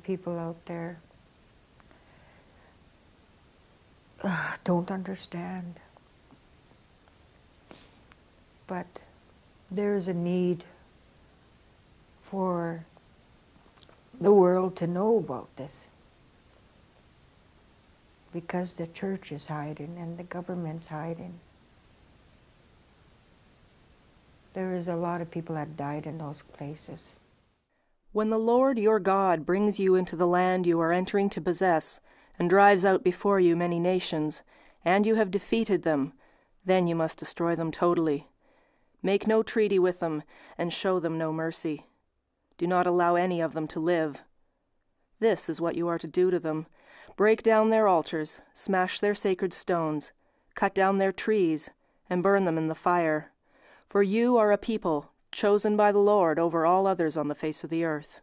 of people out there don't understand. But there is a need for the world to know about this, because the church is hiding and the government's hiding. There is a lot of people that died in those places. When the Lord your God brings you into the land you are entering to possess, and drives out before you many nations, and you have defeated them, then you must destroy them totally. Make no treaty with them, and show them no mercy. Do not allow any of them to live. This is what you are to do to them. Break down their altars, smash their sacred stones, cut down their trees, and burn them in the fire. For you are a people chosen by the Lord over all others on the face of the earth.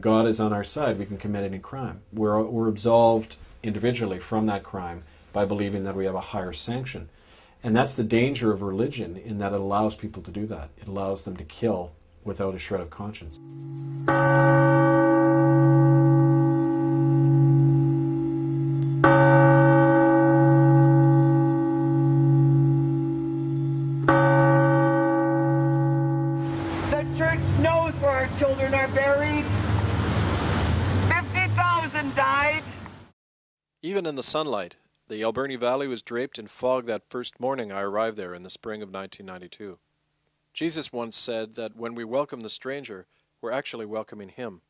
God is on our side, we can commit any crime. We're absolved individually from that crime by believing that we have a higher sanction. And that's the danger of religion, in that it allows people to do that. It allows them to kill without a shred of conscience. The church knows where our children are buried. 50,000 died. Even in the sunlight, the Alberni Valley was draped in fog that first morning I arrived there in the spring of 1992. Jesus once said that when we welcome the stranger, we're actually welcoming him.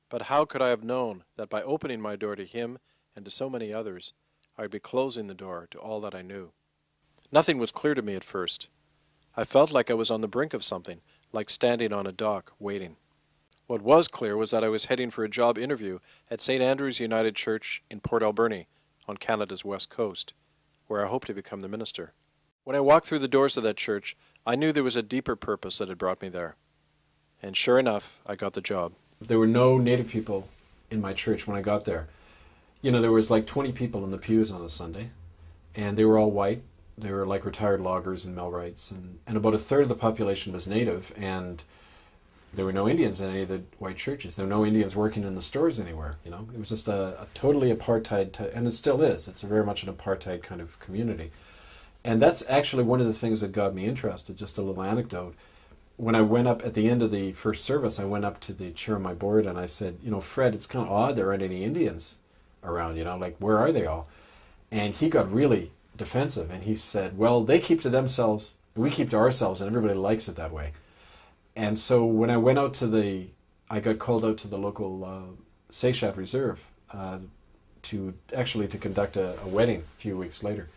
But how could I have known that by opening my door to him and to so many others, I would be closing the door to all that I knew? Nothing was clear to me at first. I felt like I was on the brink of something, like standing on a dock, waiting. What was clear was that I was heading for a job interview at St. Andrew's United Church in Port Alberni, on Canada's west coast, where I hoped to become the minister. When I walked through the doors of that church, I knew there was a deeper purpose that had brought me there. And sure enough, I got the job. There were no Native people in my church when I got there. You know, there was like 20 people in the pews on a Sunday, and they were all white. They were like retired loggers and millwrights, and about a third of the population was Native, and there were no Indians in any of the white churches. There were no Indians working in the stores anywhere, you know. It was just a totally apartheid, and it still is. It's very much an apartheid kind of community. And that's actually one of the things that got me interested. Just a little anecdote. When I went up at the end of the first service, I went up to the chair of my board and I said, you know, Fred, it's kind of odd there aren't any Indians around, you know, like, where are they all? And he got really defensive, and he said, well, they keep to themselves, we keep to ourselves, and everybody likes it that way. And so when I went out to I got called out to the local Seychat Reserve to conduct a wedding a few weeks later.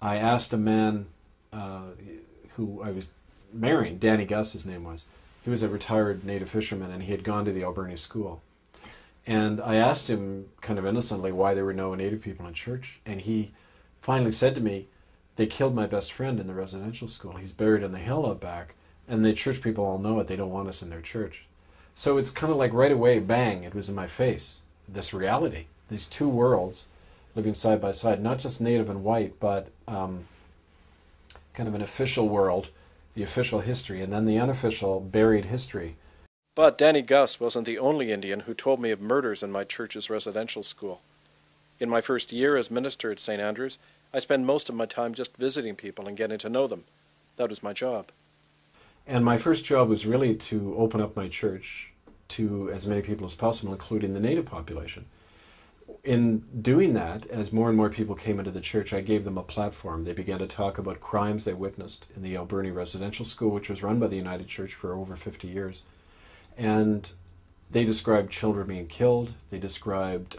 I asked a man who I was marrying, Danny Gus his name was. He was a retired native fisherman, and he had gone to the Alberni school. And I asked him kind of innocently why there were no Native people in church, and he finally said to me, they killed my best friend in the residential school. He's buried in the hill out back. And the church people all know it. They don't want us in their church. So it's kind of like right away, bang, it was in my face, this reality, these two worlds. living side by side, not just native and white, but kind of an official world, the official history, and then the unofficial buried history. But Danny Gus wasn't the only Indian who told me of murders in my church's residential school. In my first year as minister at St. Andrews, I spent most of my time just visiting people and getting to know them. That was my job. And my first job was really to open up my church to as many people as possible, including the native population. In doing that, as more and more people came into the church, I gave them a platform. They began to talk about crimes they witnessed in the Alberni residential school, which was run by the United Church for over 50 years. And they described children being killed. They described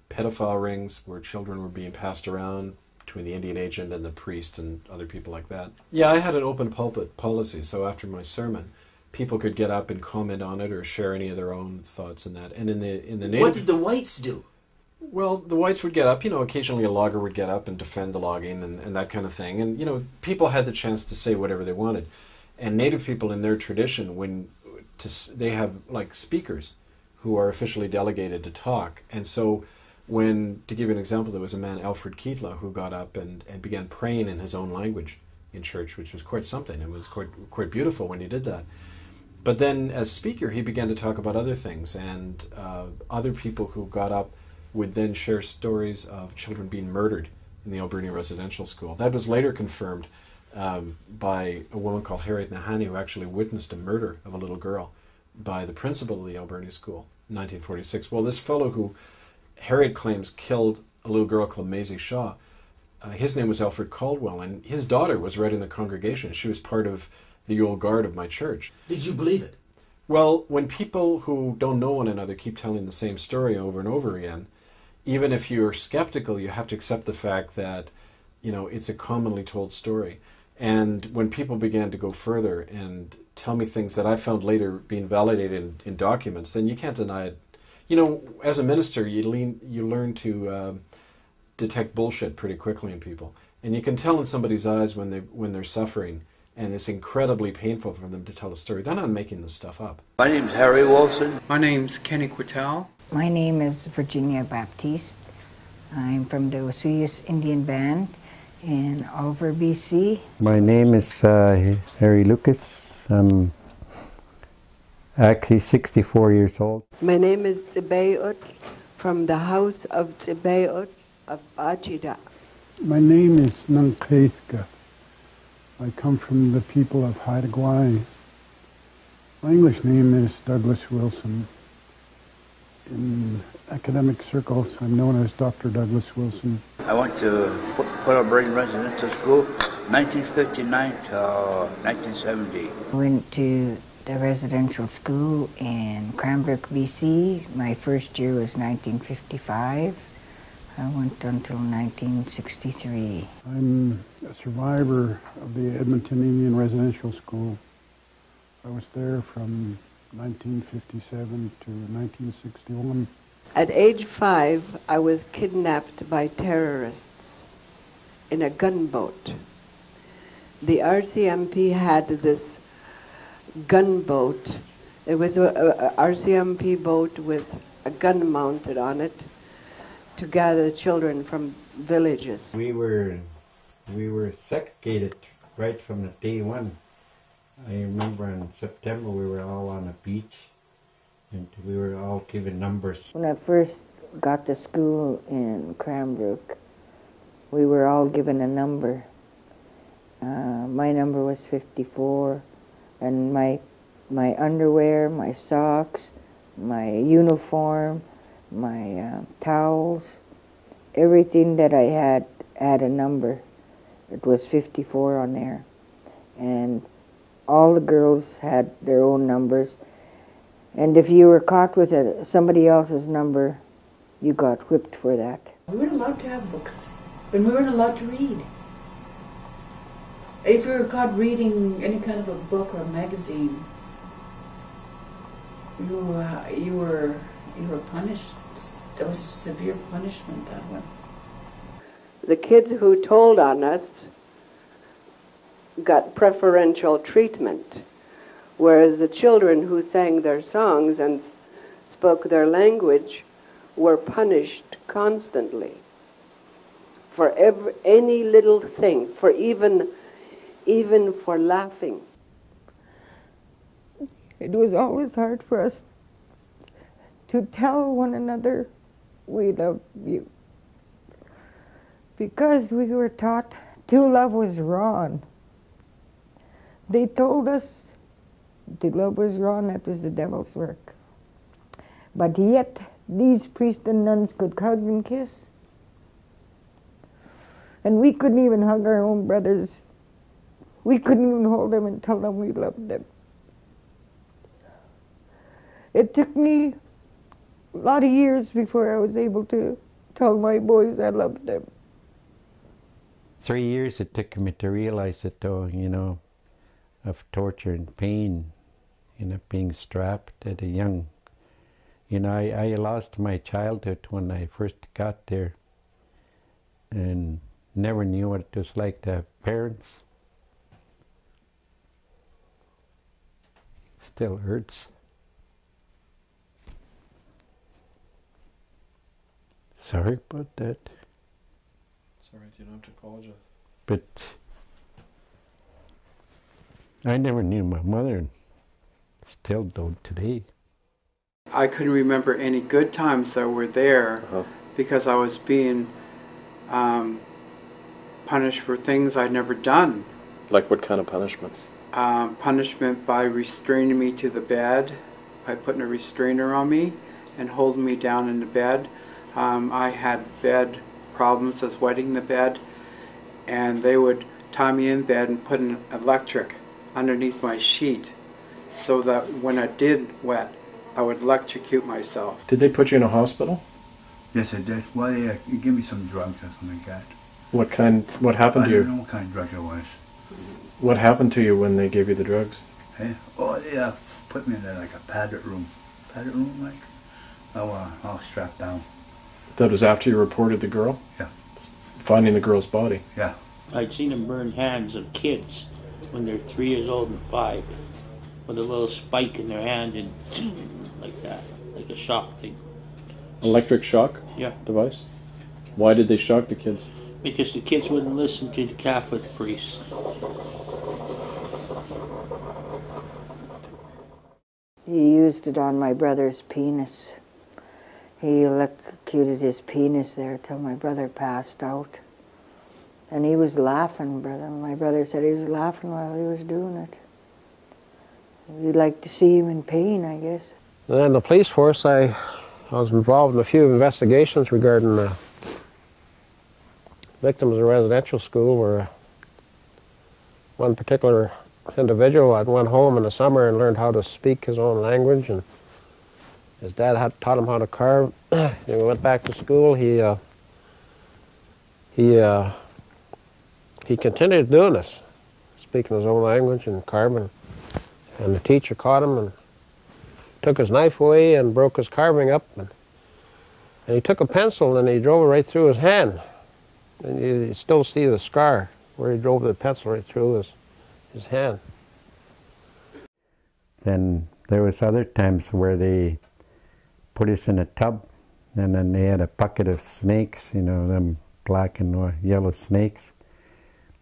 pedophile rings where children were being passed around between the Indian agent and the priest and other people like that. Yeah, I had an open pulpit policy, so after my sermon, people could get up and comment on it or share any of their own thoughts in that. And in the native... What did the whites do? Well, the whites would get up, occasionally a logger would get up and defend the logging and that kind of thing. And, people had the chance to say whatever they wanted. And native people in their tradition, they have like speakers who are officially delegated to talk. And so to give you an example, there was a man, Alfred Kietla, who got up and began praying in his own language in church, which was quite something. It was quite beautiful when he did that. But then as speaker, he began to talk about other things, and other people who got up would then share stories of children being murdered in the Alberni residential school. That was later confirmed by a woman called Harriet Nahani, who actually witnessed a murder of a little girl by the principal of the Alberni school in 1946. Well, this fellow who Harriet claims killed a little girl called Maisie Shaw, his name was Alfred Caldwell, and his daughter was right in the congregation. She was part of the old guard of my church. Did you believe it? Well, when people who don't know one another keep telling the same story over and over again, even if you're skeptical, you have to accept the fact that, it's a commonly told story. And when people began to go further and tell me things that I found later being validated in documents, then you can't deny it. As a minister, you learn to detect bullshit pretty quickly in people. And you can tell in somebody's eyes when they're suffering, and it's incredibly painful for them to tell a story. They're not making this stuff up. My name's Harry Wilson. My name's Kenny Quittel. My name is Virginia Baptiste. I'm from the Osuyas Indian Band in Oliver, BC. My name is Harry Lucas. I'm actually 64 years old. My name is Tsibayut from the house of Tsibayut of Bachida. My name is Nankreska. I come from the people of Haida Gwaii. My English name is Douglas Wilson. In academic circles, I'm known as Dr. Douglas Wilson. I went to Port Alberni Residential School, 1959 to 1970. Went to the residential school in Cranbrook, BC. My first year was 1955. I went until 1963. I'm a survivor of the Edmonton Indian Residential School. I was there from 1957 to 1961. At age 5, I was kidnapped by terrorists in a gunboat. The RCMP had this gunboat. It was a RCMP boat with a gun mounted on it to gather children from villages. We were segregated right from the day one. I remember in September we were all on a beach and we were all given numbers. When I first got to school in Cranbrook, we were all given a number. My number was 54, and my underwear, my socks, my uniform, my towels, everything that I had a number. It was 54 on there. And all the girls had their own numbers. And if you were caught with somebody else's number, you got whipped for that. We weren't allowed to have books, and we weren't allowed to read. If you were caught reading any kind of a book or a magazine, you were punished. That was a severe punishment, that one. The kids who told on us got preferential treatment, whereas the children who sang their songs and spoke their language were punished constantly. for any little thing, for even for laughing. It was always hard for us to tell one another we love you, because we were taught to love was wrong. They told us to love was wrong, that was the devil's work. But yet, these priests and nuns could hug and kiss. And we couldn't even hug our own brothers. We couldn't even hold them and tell them we loved them. It took me a lot of years before I was able to tell my boys I loved them. 3 years it took me to realize it, though, you know, of torture and pain, you know, being strapped at a young. You know, I lost my childhood when I first got there and never knew what it was like to have parents. Still hurts. Sorry about that. It's all right, you don't have to apologize. But I never knew my mother, and still don't today. I couldn't remember any good times that were there because I was being punished for things I'd never done. Like what kind of punishment? Punishment by restraining me to the bed, by putting a restrainer on me and holding me down in the bed. I had bed problems as wetting the bed, and they would tie me in bed and put an electric underneath my sheet so that when I did wet, I would electrocute myself. Did they put you in a hospital? Yes, I did. Well, they give me some drugs or something like that. What happened to you? I don't know what kind of drug it was. What happened to you when they gave you the drugs? Hey? Oh, they put me in there like a padded room. Padded room, like? I was strapped down. That was after you reported the girl? Yeah. Finding the girl's body? Yeah. I'd seen them burn hands of kids when they're 3 years old and 5 with a little spike in their hand and like that, like a shock thing. Electric shock? Yeah. Device? Why did they shock the kids? Because the kids wouldn't listen to the Catholic priest. He used it on my brother's penis. He electrocuted his penis there till my brother passed out. And he was laughing, brother. My brother said he was laughing while he was doing it. You'd like to see him in pain, I guess. And then the police force, I was involved in a few investigations regarding victims of residential school, where one particular individual had went home in the summer and learned how to speak his own language, and his dad had taught him how to carve. When he went back to school, he continued doing this, speaking his own language and carving. And the teacher caught him and took his knife away and broke his carving up. And he took a pencil and he drove it right through his hand. And you still see the scar where he drove the pencil right through his hand. Then there was other times where they put us in a tub, and then they had a bucket of snakes, you know, them black and yellow snakes.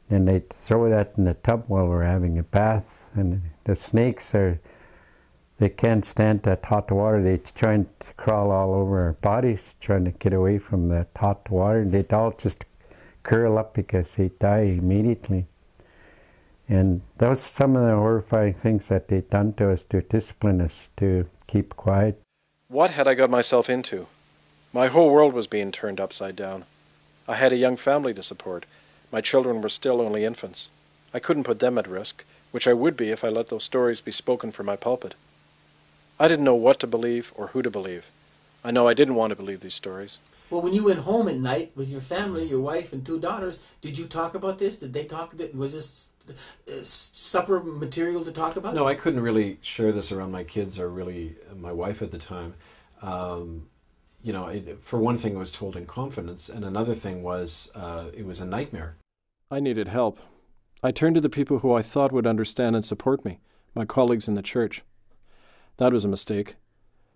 And they'd throw that in the tub while we're having a bath. And the snakes they can't stand that hot water. They try to crawl all over our bodies, trying to get away from that hot water. And they'd all just curl up because they'd die immediately. And that was some of the horrifying things that they'd done to us to discipline us to keep quiet. What had I got myself into? My whole world was being turned upside down. I had a young family to support. My children were still only infants. I couldn't put them at risk, which I would be if I let those stories be spoken from my pulpit. I didn't know what to believe or who to believe. I know I didn't want to believe these stories. Well, when you went home at night with your family, your wife and 2 daughters, did you talk about this? Did they talk? Was this supper material to talk about? No, I couldn't really share this around my kids or really my wife at the time. You know, for one thing, it was told in confidence, and another thing was it was a nightmare. I needed help. I turned to the people who I thought would understand and support me, my colleagues in the church. That was a mistake.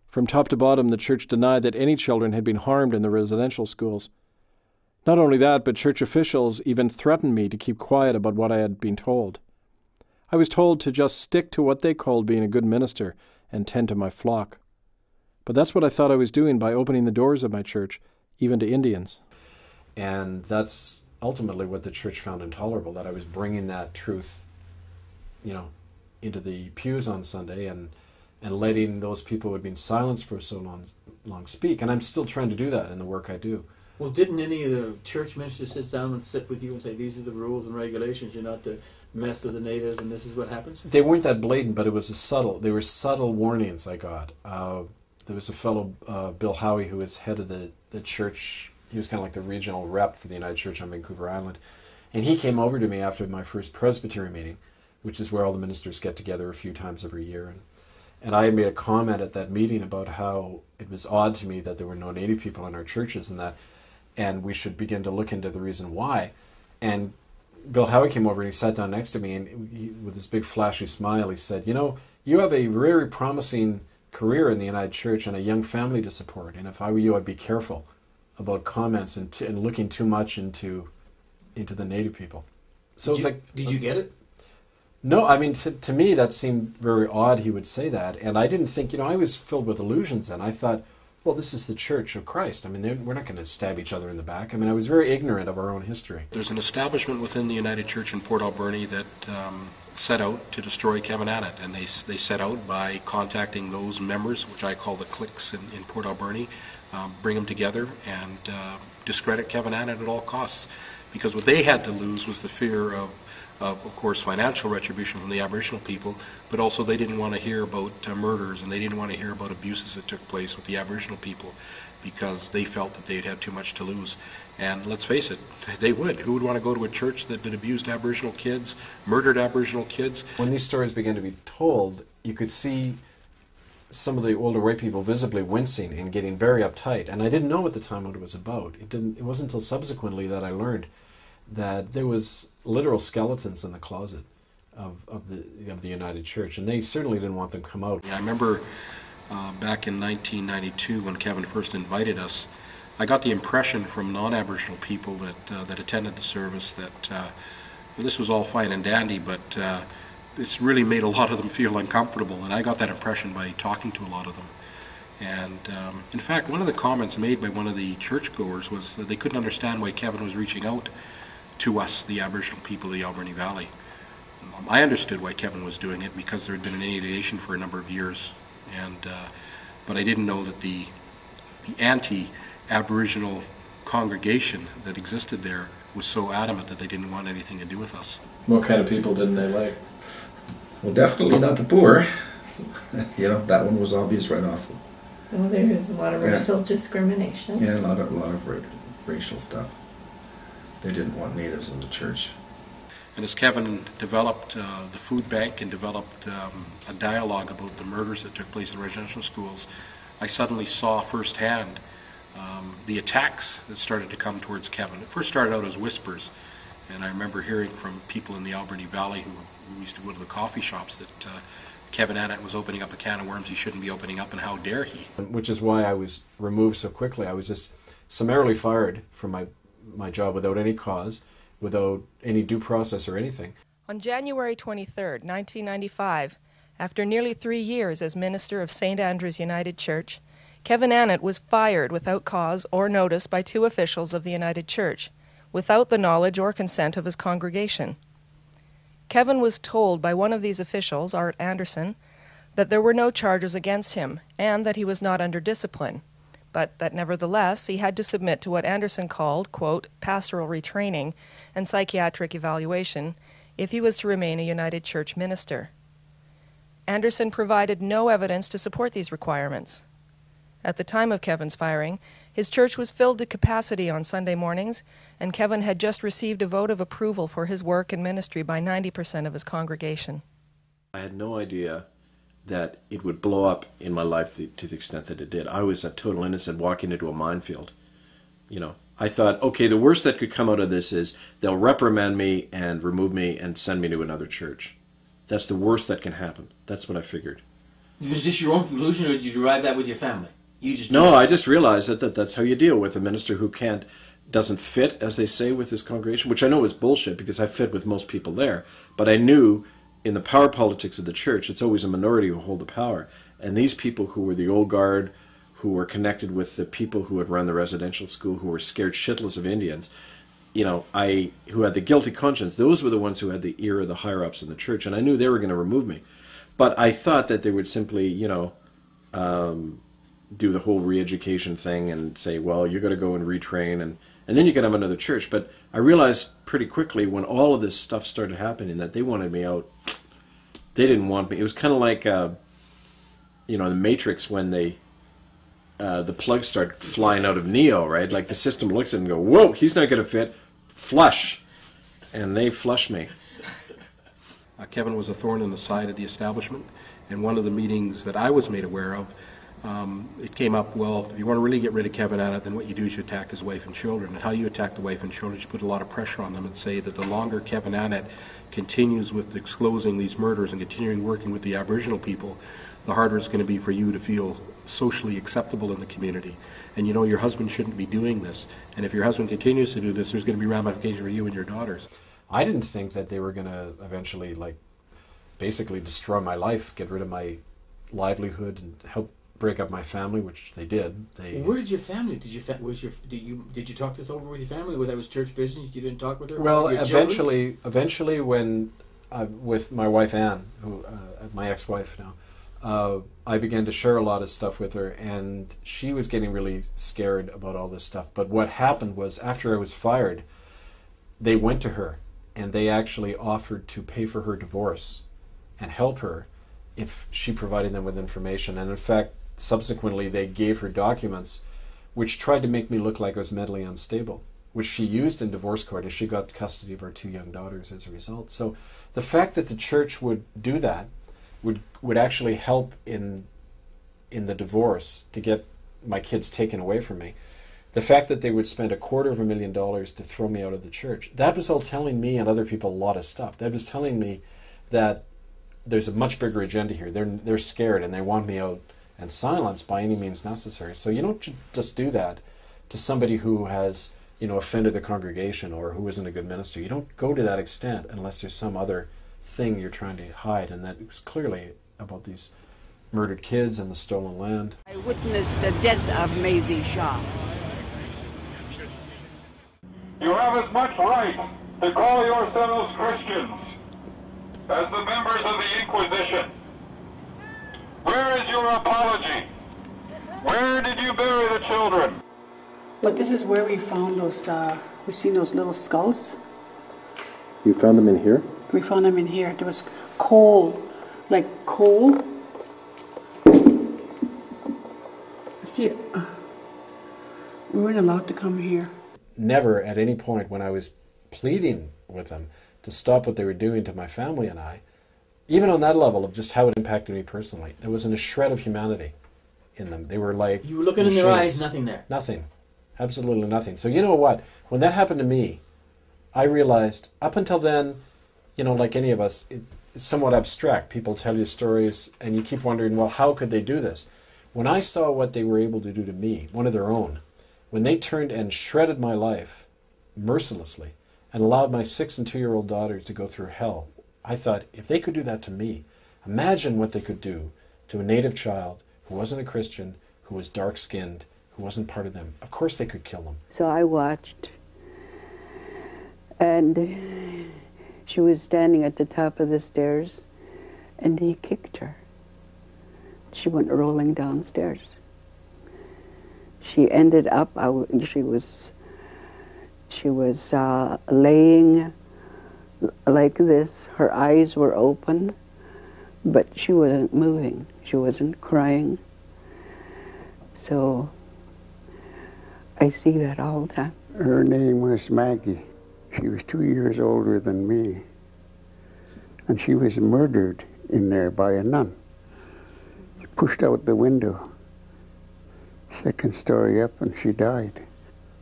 From top to bottom, the church denied that any children had been harmed in the residential schools. Not only that, but church officials even threatened me to keep quiet about what I had been told. I was told to just stick to what they called being a good minister and tend to my flock. But that's what I thought I was doing by opening the doors of my church, even to Indians. And that's ultimately what the church found intolerable, that I was bringing that truth, into the pews on Sunday and letting those people who had been silenced for so long speak. And I'm still trying to do that in the work I do. Well, didn't any of the church ministers sit down and sit with you and say, these are the rules and regulations, you're not to mess with the natives, and this is what happens? They weren't that blatant, but they were subtle warnings I got. There was a fellow, Bill Howie, who was head of the church. He was kind of like the regional rep for the United Church on Vancouver Island. And he came over to me after my first Presbytery meeting, which is where all the ministers get together a few times every year. And I made a comment at that meeting about how it was odd to me that there were no Native people in our churches and we should begin to look into the reason why. And Bill Howie came over and he sat down next to me, and with his big flashy smile, he said, you have a very promising career in the United Church and a young family to support. And if I were you, I'd be careful about comments and looking too much into the Native people. So did you get it? No, I mean, to me, that seemed very odd he would say that. And I didn't think, I was filled with illusions then. I thought, well, this is the Church of Christ. I mean, we're not going to stab each other in the back. I mean, I was very ignorant of our own history. There's an establishment within the United Church in Port Alberni that set out to destroy Kevin Annett, and they set out by contacting those members, which I call the cliques in Port Alberni, bring them together and discredit Kevin Annett at all costs. Because what they had to lose was the fear of course, financial retribution from the Aboriginal people, but also they didn't want to hear about murders, and they didn't want to hear about abuses that took place with the Aboriginal people because they felt that they'd had too much to lose. And let's face it, they would. Who would want to go to a church that abused Aboriginal kids, murdered Aboriginal kids? When these stories began to be told, you could see some of the older white people visibly wincing and getting very uptight. And I didn't know at the time what it was about. It wasn't until subsequently that I learned that there was literal skeletons in the closet of the United Church, and they certainly didn't want them to come out. I remember back in 1992 when Kevin first invited us, I got the impression from non-Aboriginal people that attended the service that this was all fine and dandy, but it's really made a lot of them feel uncomfortable, and I got that impression by talking to a lot of them. And in fact, one of the comments made by one of the churchgoers was that they couldn't understand why Kevin was reaching out to us, the Aboriginal people of the Alberni Valley. I understood why Kevin was doing it because there had been an alienation for a number of years, but I didn't know that the anti-Aboriginal congregation that existed there was so adamant that they didn't want anything to do with us. What kind of people didn't they like? Well, definitely not the poor. That one was obvious right off. Well, there is a lot of racial discrimination. Yeah, a lot of racial stuff. They didn't want natives in the church. And as Kevin developed the food bank and developed a dialogue about the murders that took place in residential schools, I suddenly saw firsthand the attacks that started to come towards Kevin. It first started out as whispers, and I remember hearing from people in the Alberni Valley who used to go to the coffee shops that Kevin Annett was opening up a can of worms he shouldn't be opening up, and how dare he. Which is why I was removed so quickly. I was just summarily fired from my job without any cause, without any due process or anything. On January 23rd, 1995, after nearly 3 years as minister of St. Andrew's United Church, Kevin Annett was fired without cause or notice by 2 officials of the United Church, without the knowledge or consent of his congregation. Kevin was told by one of these officials, Art Anderson, that there were no charges against him and that he was not under discipline, but that nevertheless he had to submit to what Anderson called, quote, pastoral retraining and psychiatric evaluation if he was to remain a United Church minister. Anderson provided no evidence to support these requirements. At the time of Kevin's firing, his church was filled to capacity on Sunday mornings, and Kevin had just received a vote of approval for his work and ministry by 90% of his congregation. I had no idea that it would blow up in my life to the extent that it did. I was a total innocent walking into a minefield. I thought, okay, the worst that could come out of this is they'll reprimand me and remove me and send me to another church. That's the worst that can happen. That's what I figured. Was this your own conclusion, or did you arrive at that with your family? No, I just realized that that's how you deal with a minister who can't doesn't fit, as they say, with his congregation, which I know is bullshit because I fit with most people there. But I knew in the power politics of the church, it's always a minority who hold the power. And these people who were the old guard, who were connected with the people who had run the residential school, who were scared shitless of Indians, who had the guilty conscience, those were the ones who had the ear of the higher-ups in the church. And I knew they were going to remove me. But I thought that they would simply, do the whole re-education thing and say, well, you got to go and retrain, and then you can have another church. But I realized pretty quickly when all of this stuff started happening that they wanted me out. They didn't want me. It was kind of like, the Matrix when the plugs start flying out of Neo, right? Like the system looks at him and go, whoa, he's not going to fit. Flush. And they flushed me. Kevin was a thorn in the side of the establishment, and one of the meetings that I was made aware of, it came up, well, if you want to really get rid of Kevin Annett, then what you do is you attack his wife and children. And how you attack the wife and children is you put a lot of pressure on them and say that the longer Kevin Annett continues with disclosing these murders and continuing working with the Aboriginal people, the harder it's going to be for you to feel socially acceptable in the community. And your husband shouldn't be doing this. And if your husband continues to do this, there's going to be ramifications for you and your daughters. I didn't think that they were going to eventually, basically destroy my life, get rid of my livelihood, and help break up my family, which they did. Where did your family? Did you talk this over with your family? Where that was church business? You didn't talk with her? Well, eventually, when with my wife Anne, who my ex-wife now, I began to share a lot of stuff with her, and she was getting really scared about all this stuff. But what happened was, after I was fired, they went to her, and they actually offered to pay for her divorce and help her if she provided them with information. And in fact, subsequently, they gave her documents which tried to make me look like I was mentally unstable, which she used in divorce court, and she got custody of our 2 young daughters as a result. So the fact that the church would do that would actually help in the divorce to get my kids taken away from me. The fact that they would spend $250,000 to throw me out of the church, that was all telling me and other people a lot of stuff. That was telling me that there's a much bigger agenda here. They're scared and they want me out and silenced by any means necessary. So you don't just do that to somebody who has, offended the congregation or who isn't a good minister. You don't go to that extent unless there's some other thing you're trying to hide, and that was clearly about these murdered kids and the stolen land. I witnessed the death of Maisie Shaw. You have as much right to call yourselves Christians as the members of the Inquisition. Where is your apology? Where did you bury the children? But this is where we found those, we've seen those little skulls. You found them in here? We found them in here. There was coal, like coal. See, we weren't allowed to come here. Never at any point when I was pleading with them to stop what they were doing to my family and I, even on that level of just how it impacted me personally, there wasn't a shred of humanity in them. They were like... You were looking machines. in their eyes, nothing there. Nothing. Absolutely nothing. So you know what? When that happened to me, I realized, up until then, like any of us, it's somewhat abstract. People tell you stories and you keep wondering, well, how could they do this? When I saw what they were able to do to me, one of their own, when they turned and shredded my life mercilessly and allowed my 6- and 2-year-old daughter to go through hell, I thought, if they could do that to me, imagine what they could do to a native child who wasn't a Christian, who was dark-skinned, who wasn't part of them. Of course they could kill them. So I watched, and she was standing at the top of the stairs, and he kicked her. She went rolling downstairs. She ended up, she was laying like this. Her eyes were open, but she wasn't moving. She wasn't crying. So I see that all the time. Her name was Maggie. She was 2 years older than me. And she was murdered in there by a nun. She pushed out the window, 2nd story up, and she died.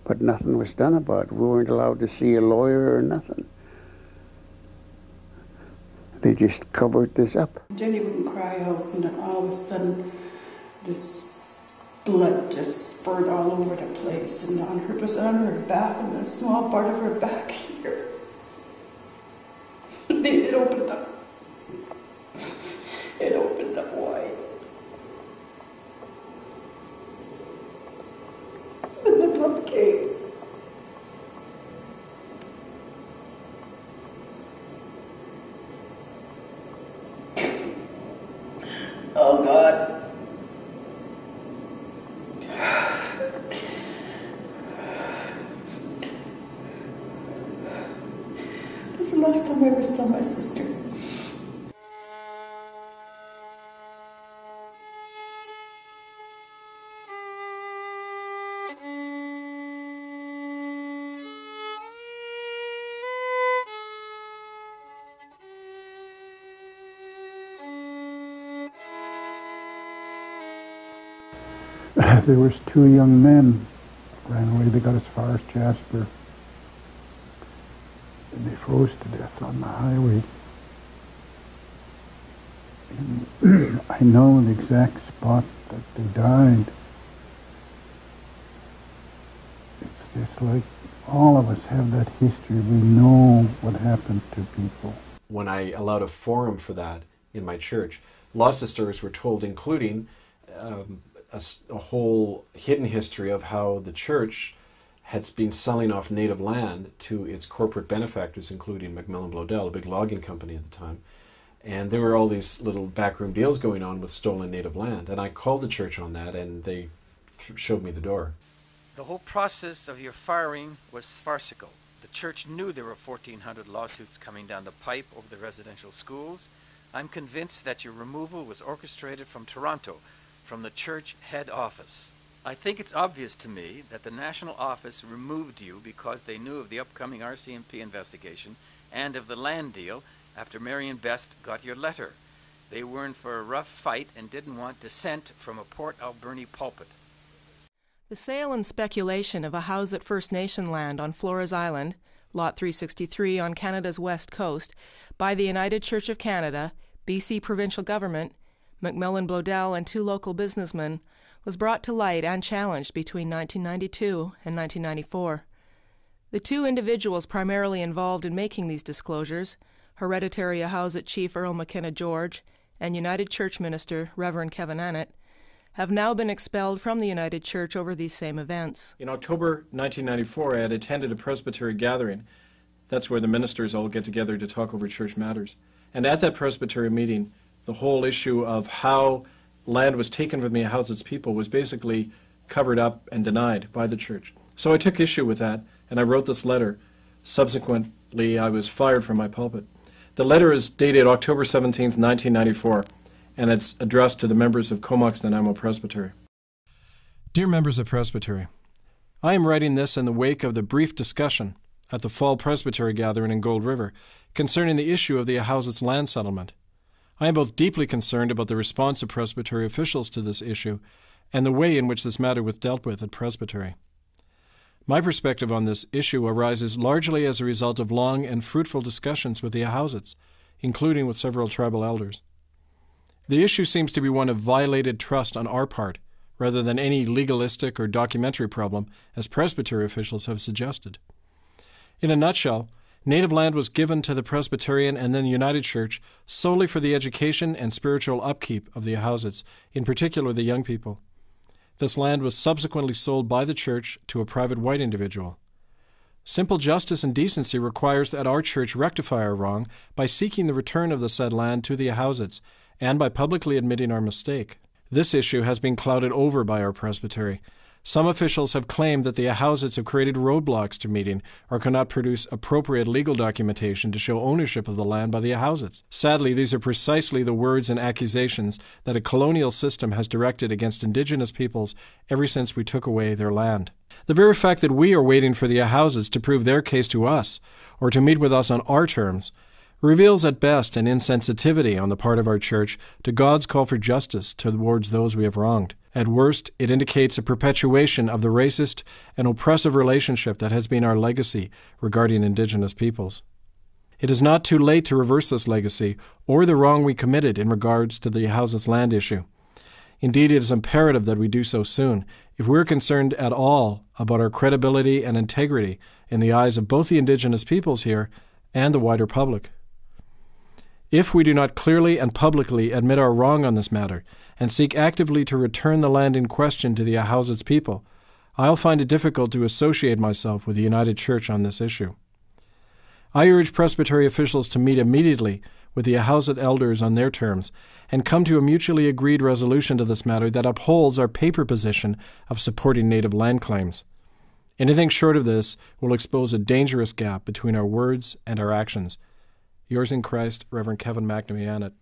But nothing was done about it. We weren't allowed to see a lawyer or nothing. They just covered this up. Jenny wouldn't cry out, and then all of a sudden, this blood just spurted all over the place, and it was on her back, and a small part of her back here. It opened up. It opened up wide. And the blood came. Oh God. That's the last time I ever saw my sister. There was two young men ran away. They got as far as Jasper, and they froze to death on the highway. And I know the exact spot that they died. It's just like all of us have that history. We know what happened to people. When I allowed a forum for that in my church, lots of stories were told, including a whole hidden history of how the church had been selling off native land to its corporate benefactors, including Macmillan Bloedel, a big logging company at the time. And there were all these little backroom deals going on with stolen native land. And I called the church on that, and they showed me the door. The whole process of your firing was farcical. The church knew there were 1,400 lawsuits coming down the pipe over the residential schools. I'm convinced that your removal was orchestrated from Toronto, from the church head office. I think it's obvious to me that the national office removed you because they knew of the upcoming RCMP investigation and of the land deal after Marion Best got your letter. They were in for a rough fight and didn't want dissent from a Port Alberni pulpit. The sale and speculation of a house at First Nation land on Flores Island, Lot 363 on Canada's west coast, by the United Church of Canada, BC Provincial Government, Macmillan Bloedel and two local businessmen, was brought to light and challenged between 1992 and 1994. The two individuals primarily involved in making these disclosures, Hereditary Ahousaht Chief Earl McKenna George and United Church Minister Reverend Kevin Annett, have now been expelled from the United Church over these same events. In October 1994, I had attended a presbytery gathering. That's where the ministers all get together to talk over church matters. And at that presbytery meeting, the whole issue of how land was taken from the Ahousaht's people was basically covered up and denied by the church. So I took issue with that, and I wrote this letter. Subsequently, I was fired from my pulpit. The letter is dated October 17, 1994, and it's addressed to the members of Comox Nanaimo Presbytery. Dear members of Presbytery, I am writing this in the wake of the brief discussion at the Fall Presbytery Gathering in Gold River concerning the issue of the Ahousaht's land settlement. I am both deeply concerned about the response of Presbytery officials to this issue and the way in which this matter was dealt with at Presbytery. My perspective on this issue arises largely as a result of long and fruitful discussions with the Ahousaht's, including with several tribal elders. The issue seems to be one of violated trust on our part, rather than any legalistic or documentary problem, as Presbytery officials have suggested. In a nutshell, native land was given to the Presbyterian and then United Church solely for the education and spiritual upkeep of the Ahousaht's, in particular the young people. This land was subsequently sold by the church to a private white individual. Simple justice and decency requires that our church rectify our wrong by seeking the return of the said land to the Ahousaht's and by publicly admitting our mistake. This issue has been clouded over by our presbytery. Some officials have claimed that the Ahousaht's have created roadblocks to meeting or cannot produce appropriate legal documentation to show ownership of the land by the Ahousaht's. Sadly, these are precisely the words and accusations that a colonial system has directed against indigenous peoples ever since we took away their land. The very fact that we are waiting for the Ahousaht's to prove their case to us or to meet with us on our terms reveals at best an insensitivity on the part of our church to God's call for justice towards those we have wronged. At worst, it indicates a perpetuation of the racist and oppressive relationship that has been our legacy regarding indigenous peoples. It is not too late to reverse this legacy or the wrong we committed in regards to the Ahousaht's land issue. Indeed, it is imperative that we do so soon, if we're concerned at all about our credibility and integrity in the eyes of both the indigenous peoples here and the wider public. If we do not clearly and publicly admit our wrong on this matter and seek actively to return the land in question to the Ahousa's people, I'll find it difficult to associate myself with the United Church on this issue. I urge Presbytery officials to meet immediately with the Ahousa elders on their terms and come to a mutually agreed resolution to this matter that upholds our paper position of supporting native land claims. Anything short of this will expose a dangerous gap between our words and our actions. Yours in Christ, Reverend Kevin Annett.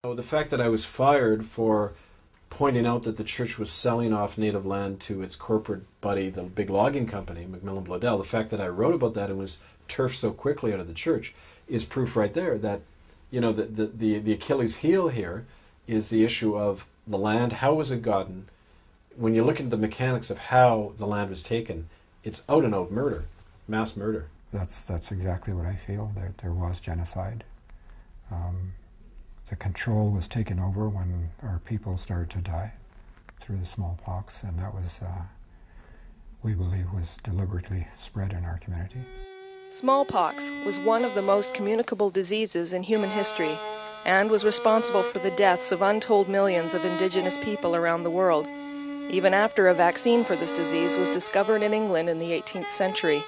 The fact that I was fired for pointing out that the church was selling off native land to its corporate buddy, the big logging company, Macmillan Bloedel, the fact that I wrote about that and was turfed so quickly out of the church is proof right there that, you know, the Achilles heel here is the issue of the land. How was it gotten? When you look at the mechanics of how the land was taken, it's out and out murder, mass murder. That's exactly what I feel. There was genocide. The control was taken over when our people started to die through the smallpox, and that was, we believe, was deliberately spread in our community. Smallpox was one of the most communicable diseases in human history and was responsible for the deaths of untold millions of indigenous people around the world, even after a vaccine for this disease was discovered in England in the 18th century.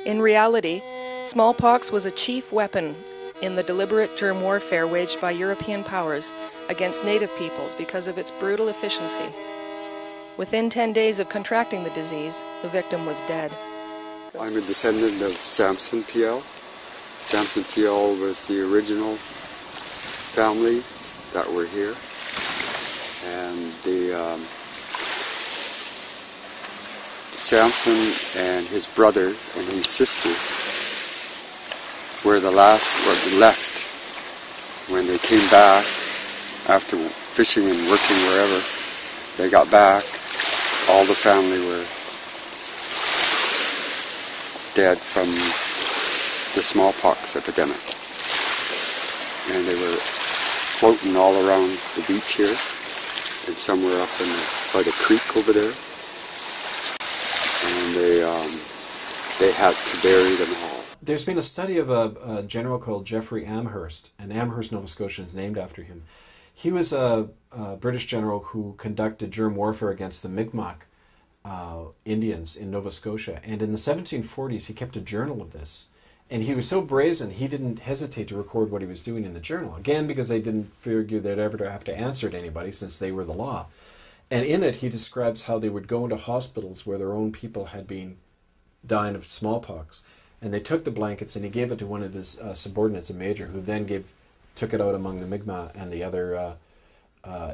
In reality, smallpox was a chief weapon in the deliberate germ warfare waged by European powers against native peoples because of its brutal efficiency. Within 10 days of contracting the disease, the victim was dead. I'm a descendant of Samson PL. Samson PL was the original family that were here. And Samson and his brothers and his sisters were the last left when they came back after fishing and working wherever. They got back, all the family were dead from the smallpox epidemic. And they were floating all around the beach here and somewhere up by the creek over there. And they had to bury them all. There's been a study of a general called Geoffrey Amherst, and Amherst, Nova Scotia is named after him. He was a British general who conducted germ warfare against the Mi'kmaq Indians in Nova Scotia. And in the 1740s, he kept a journal of this. And he was so brazen, he didn't hesitate to record what he was doing in the journal. Again, because they didn't figure they'd ever have to answer to anybody since they were the law. And in it, he describes how they would go into hospitals where their own people had been dying of smallpox. And they took the blankets and he gave it to one of his subordinates, a major, who then took it out among the Mi'kmaq and the other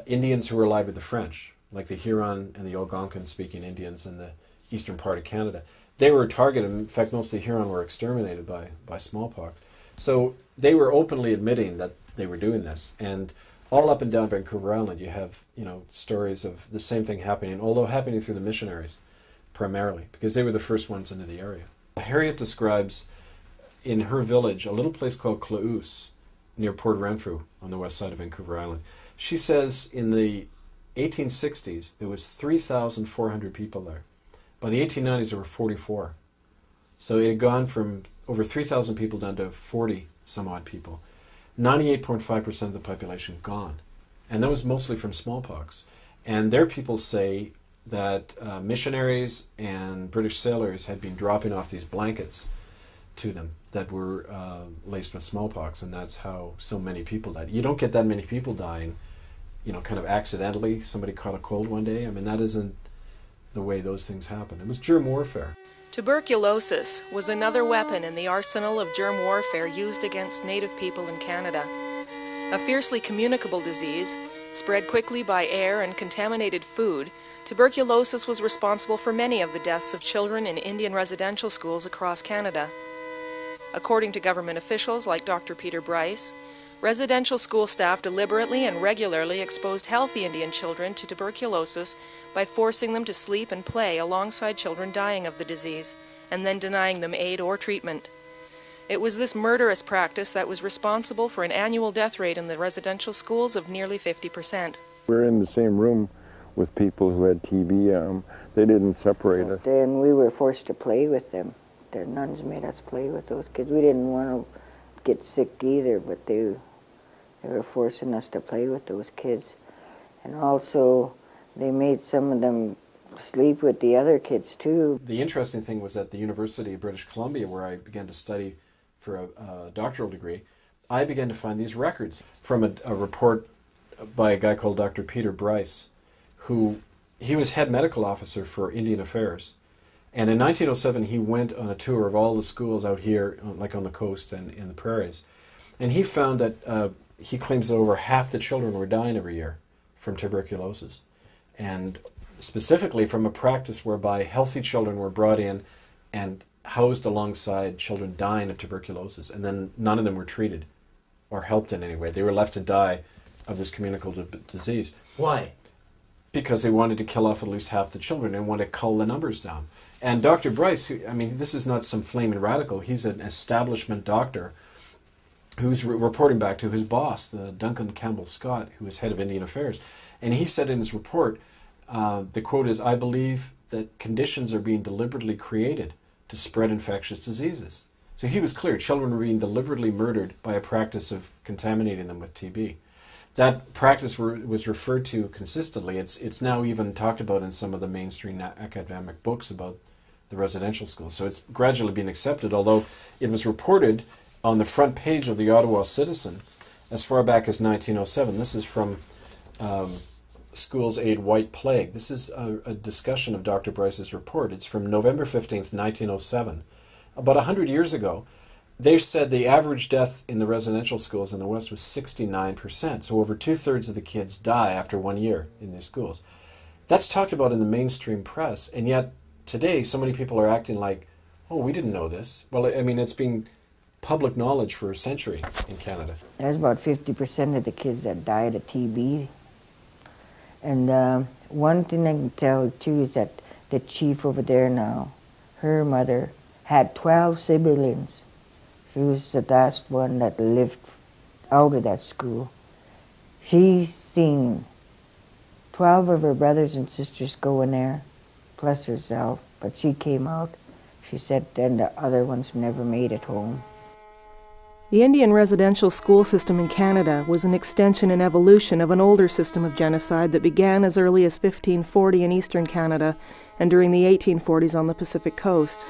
Indians who were allied with the French, like the Huron and the Algonquin-speaking Indians in the eastern part of Canada. They were targeted. In fact, most of the Huron were exterminated by smallpox. So they were openly admitting that they were doing this. And all up and down Vancouver Island, you have stories of the same thing happening, although happening through the missionaries primarily, because they were the first ones into the area. Harriet describes in her village a little place called Claus near Port Renfrew on the west side of Vancouver Island. She says in the 1860s there was 3,400 people there. By the 1890s there were 44. So it had gone from over 3,000 people down to 40 some odd people. 98.5% of the population gone. And that was mostly from smallpox. And their people say that missionaries and British sailors had been dropping off these blankets to them that were laced with smallpox, and that's how so many people died. You don't get that many people dying, kind of accidentally. Somebody caught a cold one day. I mean, that isn't the way those things happen. It was germ warfare. Tuberculosis was another weapon in the arsenal of germ warfare used against native people in Canada. A fiercely communicable disease, spread quickly by air and contaminated food, tuberculosis was responsible for many of the deaths of children in Indian residential schools across Canada. According to government officials like Dr. Peter Bryce, residential school staff deliberately and regularly exposed healthy Indian children to tuberculosis by forcing them to sleep and play alongside children dying of the disease, and then denying them aid or treatment. It was this murderous practice that was responsible for an annual death rate in the residential schools of nearly 50%. We're in the same room with people who had TB. They didn't separate us. Then we were forced to play with them. The nuns made us play with those kids. We didn't want to get sick either, but they were forcing us to play with those kids. And also, they made some of them sleep with the other kids too. The interesting thing was at the University of British Columbia, where I began to study for a doctoral degree, I began to find these records from a report by a guy called Dr. Peter Bryce, he was head medical officer for Indian Affairs. And in 1907, he went on a tour of all the schools out here, like on the coast and in the prairies. And he found that he claims that over half the children were dying every year from tuberculosis. And specifically from a practice whereby healthy children were brought in and housed alongside children dying of tuberculosis, and then none of them were treated or helped in any way. They were left to die of this communicable disease. Why? Because they wanted to kill off at least half the children and wanted to cull the numbers down. And Dr. Bryce, this is not some flaming radical. He's an establishment doctor who's reporting back to his boss, the Duncan Campbell Scott, who is head of Indian Affairs. And he said in his report, the quote is, "I believe that conditions are being deliberately created to spread infectious diseases." So he was clear. Children were being deliberately murdered by a practice of contaminating them with TB. That practice was referred to consistently. It's now even talked about in some of the mainstream academic books about the residential schools. So it's gradually been accepted, although it was reported on the front page of the Ottawa Citizen as far back as 1907. This is from Schools Aid White Plague. This is a discussion of Dr. Bryce's report. It's from November 15th, 1907. About 100 years ago, they said the average death in the residential schools in the West was 69%. So over 2/3 of the kids die after 1 year in these schools. That's talked about in the mainstream press, and yet today so many people are acting like, oh, we didn't know this. Well, it's been public knowledge for a century in Canada. There's about 50% of the kids that died of TB. And one thing I can tell too is that the chief over there now, her mother had 12 siblings. She was the last one that lived out of that school. She's seen 12 of her brothers and sisters go in there, plus herself, but she came out. She said then the other ones never made it home. The Indian residential school system in Canada was an extension and evolution of an older system of genocide that began as early as 1540 in eastern Canada and during the 1840s on the Pacific coast.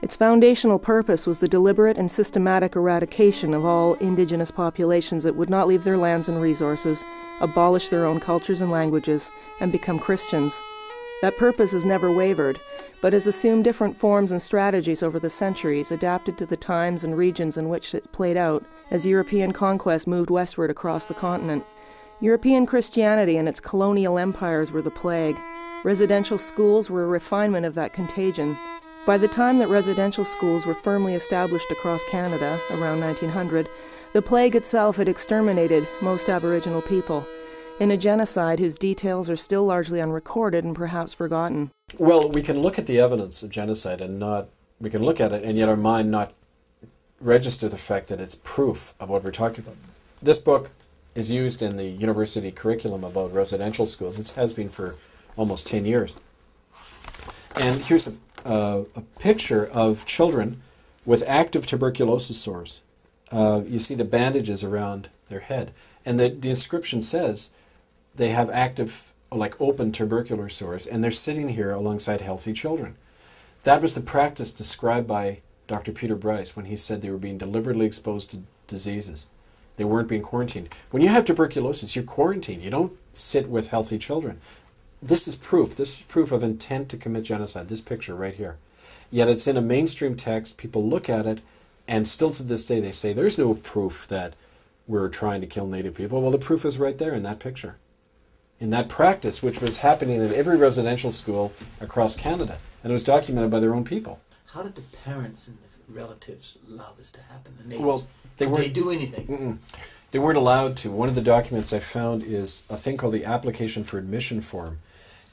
Its foundational purpose was the deliberate and systematic eradication of all indigenous populations that would not leave their lands and resources, abolish their own cultures and languages, and become Christians. That purpose has never wavered, but has assumed different forms and strategies over the centuries, adapted to the times and regions in which it played out as European conquest moved westward across the continent. European Christianity and its colonial empires were the plague. Residential schools were a refinement of that contagion. By the time that residential schools were firmly established across Canada, around 1900, the plague itself had exterminated most Aboriginal people, in a genocide whose details are still largely unrecorded and perhaps forgotten. Well, we can look at the evidence of genocide we can look at it and yet our mind not register the fact that it's proof of what we're talking about. This book is used in the university curriculum about residential schools. It has been for almost 10 years. And here's a picture of children with active tuberculosis sores. You see the bandages around their head. And the inscription says they have active, like open tubercular sores, and they're sitting here alongside healthy children. That was the practice described by Dr. Peter Bryce when he said they were being deliberately exposed to diseases. They weren't being quarantined. When you have tuberculosis, you're quarantined. You don't sit with healthy children. This is proof. This is proof of intent to commit genocide, this picture right here. Yet it's in a mainstream text. People look at it, and still to this day they say, there's no proof that we're trying to kill Native people. Well, the proof is right there in that picture. In that practice, which was happening in every residential school across Canada. And it was documented by their own people. How did the parents and the relatives allow this to happen? The neighbors? Well, did they do anything? They weren't allowed to. One of the documents I found is a thing called the Application for Admission Form.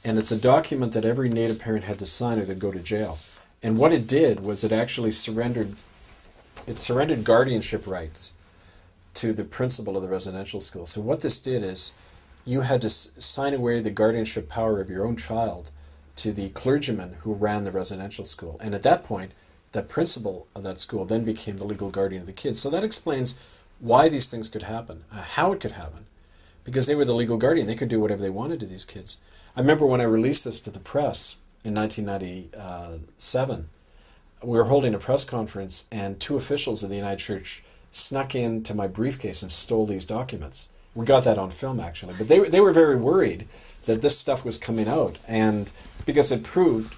And it's a document that every Native parent had to sign or they'd go to jail. And what it did was it actually surrendered guardianship rights to the principal of the residential school. So what this did is you had to sign away the guardianship power of your own child to the clergyman who ran the residential school. And at that point, that principal of that school then became the legal guardian of the kids. So that explains why these things could happen, how it could happen. Because they were the legal guardian. They could do whatever they wanted to these kids. I remember when I released this to the press in 1997, we were holding a press conference and two officials of the United Church snuck into my briefcase and stole these documents. We got that on film, actually. But they were very worried that this stuff was coming out, and because it proved,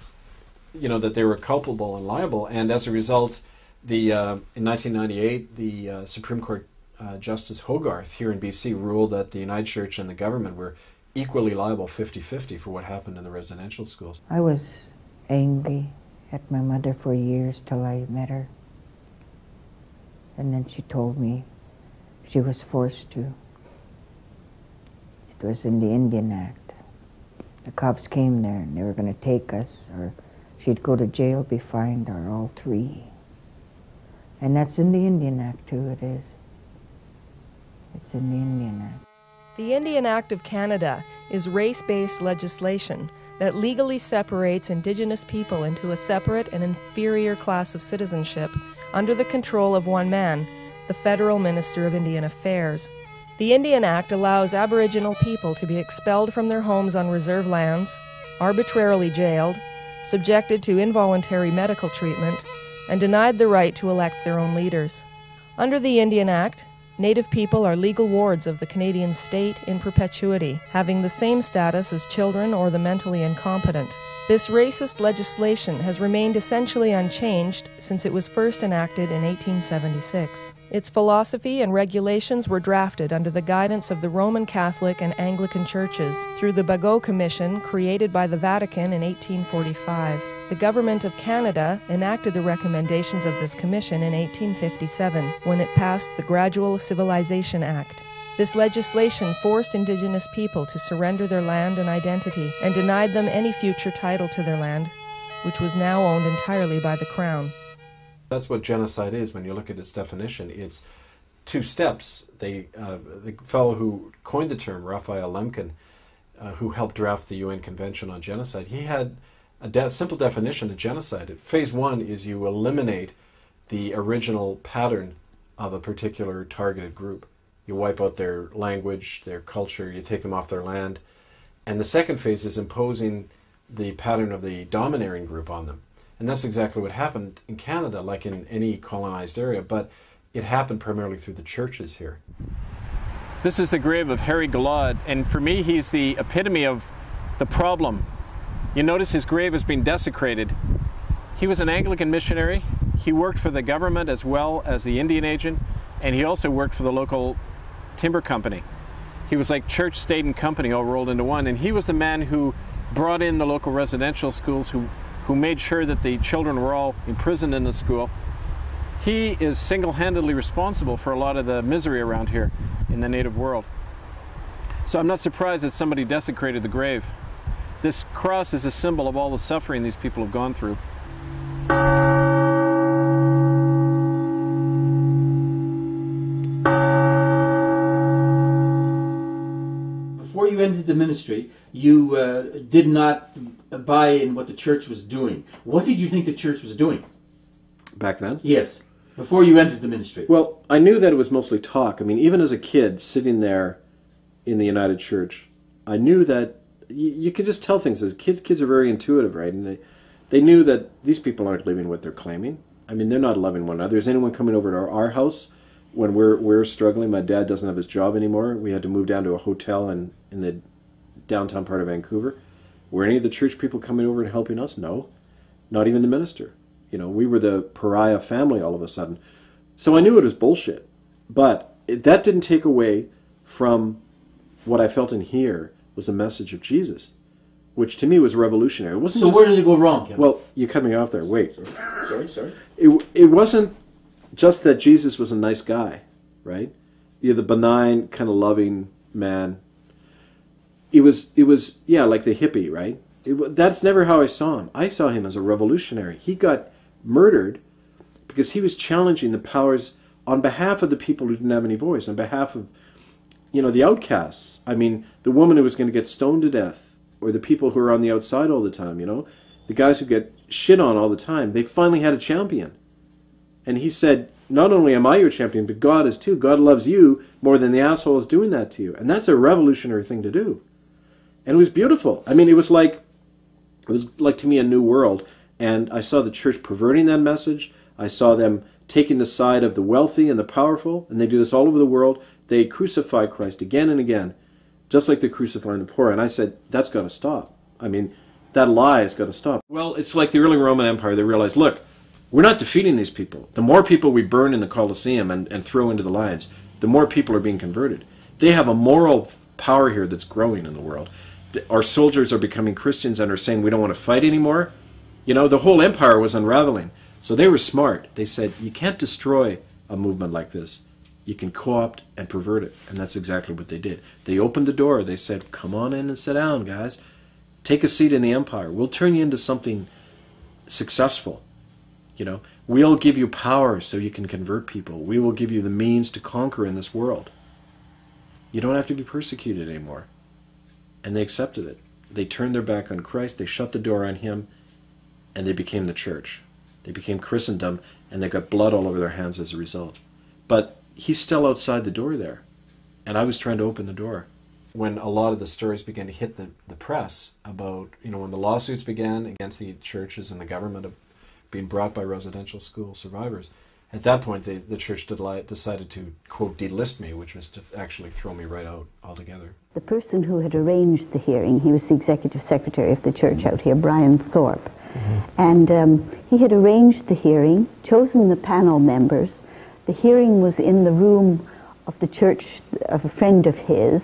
that they were culpable and liable. And as a result, in 1998, the Supreme Court Justice Hogarth here in BC ruled that the United Church and the government were equally liable 50-50 for what happened in the residential schools. I was angry at my mother for years till I met her. And then she told me she was forced to. It was in the Indian Act. The cops came there and they were going to take us, or she'd go to jail, be fined, or all three. And that's in the Indian Act too, it is. It's in the Indian Act. The Indian Act of Canada is race-based legislation that legally separates Indigenous people into a separate and inferior class of citizenship under the control of one man, the Federal Minister of Indian Affairs. The Indian Act allows Aboriginal people to be expelled from their homes on reserve lands, arbitrarily jailed, subjected to involuntary medical treatment, and denied the right to elect their own leaders. Under the Indian Act, Native people are legal wards of the Canadian state in perpetuity, having the same status as children or the mentally incompetent. This racist legislation has remained essentially unchanged since it was first enacted in 1876. Its philosophy and regulations were drafted under the guidance of the Roman Catholic and Anglican churches through the Bagot Commission created by the Vatican in 1845. The Government of Canada enacted the recommendations of this commission in 1857 when it passed the Gradual Civilization Act. This legislation forced Indigenous people to surrender their land and identity and denied them any future title to their land, which was now owned entirely by the Crown. That's what genocide is when you look at its definition. It's two steps. The fellow who coined the term, Raphael Lemkin, who helped draft the UN Convention on Genocide, he had a simple definition of genocide. Phase one is you eliminate the original pattern of a particular targeted group. You wipe out their language, their culture, you take them off their land. And the second phase is imposing the pattern of the domineering group on them. And that's exactly what happened in Canada, like in any colonized area, but it happened primarily through the churches here. This is the grave of Harry Galad, and for me he's the epitome of the problem. You notice his grave has been desecrated. He was an Anglican missionary. He worked for the government as well as the Indian agent, and he also worked for the local timber company. He was like church, state, and company all rolled into one, and he was the man who brought in the local residential schools, who made sure that the children were all imprisoned in the school. He is single-handedly responsible for a lot of the misery around here in the native world. So I'm not surprised that somebody desecrated the grave. This cross is a symbol of all the suffering these people have gone through. Before you entered the ministry, you did not buy in what the church was doing. What did you think the church was doing? Back then? Yes, before you entered the ministry. Well, I knew that it was mostly talk. I mean, even as a kid sitting there in the United Church, I knew that you could just tell things. Kids are very intuitive, right? And they knew that these people aren't living what they're claiming. I mean, they're not loving one another. Is anyone coming over to our house when we're struggling? My dad doesn't have his job anymore. We had to move down to a hotel in the downtown part of Vancouver. Were any of the church people coming over and helping us? No. Not even the minister. You know, we were the pariah family all of a sudden. So I knew it was bullshit. But that didn't take away from what I felt in here was the message of Jesus, which to me was revolutionary. It wasn't. So where did it go wrong, Kevin? Well, you cut me off there. Wait. Sorry. It wasn't just that Jesus was a nice guy, right? The benign, kind of loving man. It was like the hippie, right? That's never how I saw him. I saw him as a revolutionary. He got murdered because he was challenging the powers on behalf of the people who didn't have any voice, on behalf of the outcasts. I mean, the woman who was going to get stoned to death, or the people who are on the outside all the time, the guys who get shit on all the time, they finally had a champion. And he said, not only am I your champion, but God is too. God loves you more than the assholes doing that to you. And that's a revolutionary thing to do. And it was beautiful. I mean, it was like to me a new world. And I saw the church perverting that message. I saw them taking the side of the wealthy and the powerful, and they do this all over the world. They crucify Christ again and again, just like they're crucifying the poor. And I said, that's got to stop. I mean, that lie has got to stop. Well, it's like the early Roman Empire. They realized, look, we're not defeating these people. The more people we burn in the Colosseum and throw into the lions, the more people are being converted. They have a moral power here that's growing in the world. Our soldiers are becoming Christians and are saying we don't want to fight anymore. The whole empire was unraveling. So they were smart. They said, you can't destroy a movement like this. You can co-opt and pervert it. And that's exactly what they did. They opened the door. They said, come on in and sit down, guys. Take a seat in the empire. We'll turn you into something successful. We'll give you power so you can convert people. We will give you the means to conquer in this world. You don't have to be persecuted anymore. And they accepted it. They turned their back on Christ. They shut the door on him. And they became the church. They became Christendom, and they got blood all over their hands as a result. But he's still outside the door there. And I was trying to open the door. When a lot of the stories began to hit the press about, when the lawsuits began against the churches and the government of being brought by residential school survivors, at that point the church decided to, quote, delist me, which was to actually throw me right out altogether. The person who had arranged the hearing, he was the executive secretary of the church out here, Brian Thorpe. And he had arranged the hearing, chosen the panel members. The hearing was in the room of the church of a friend of his.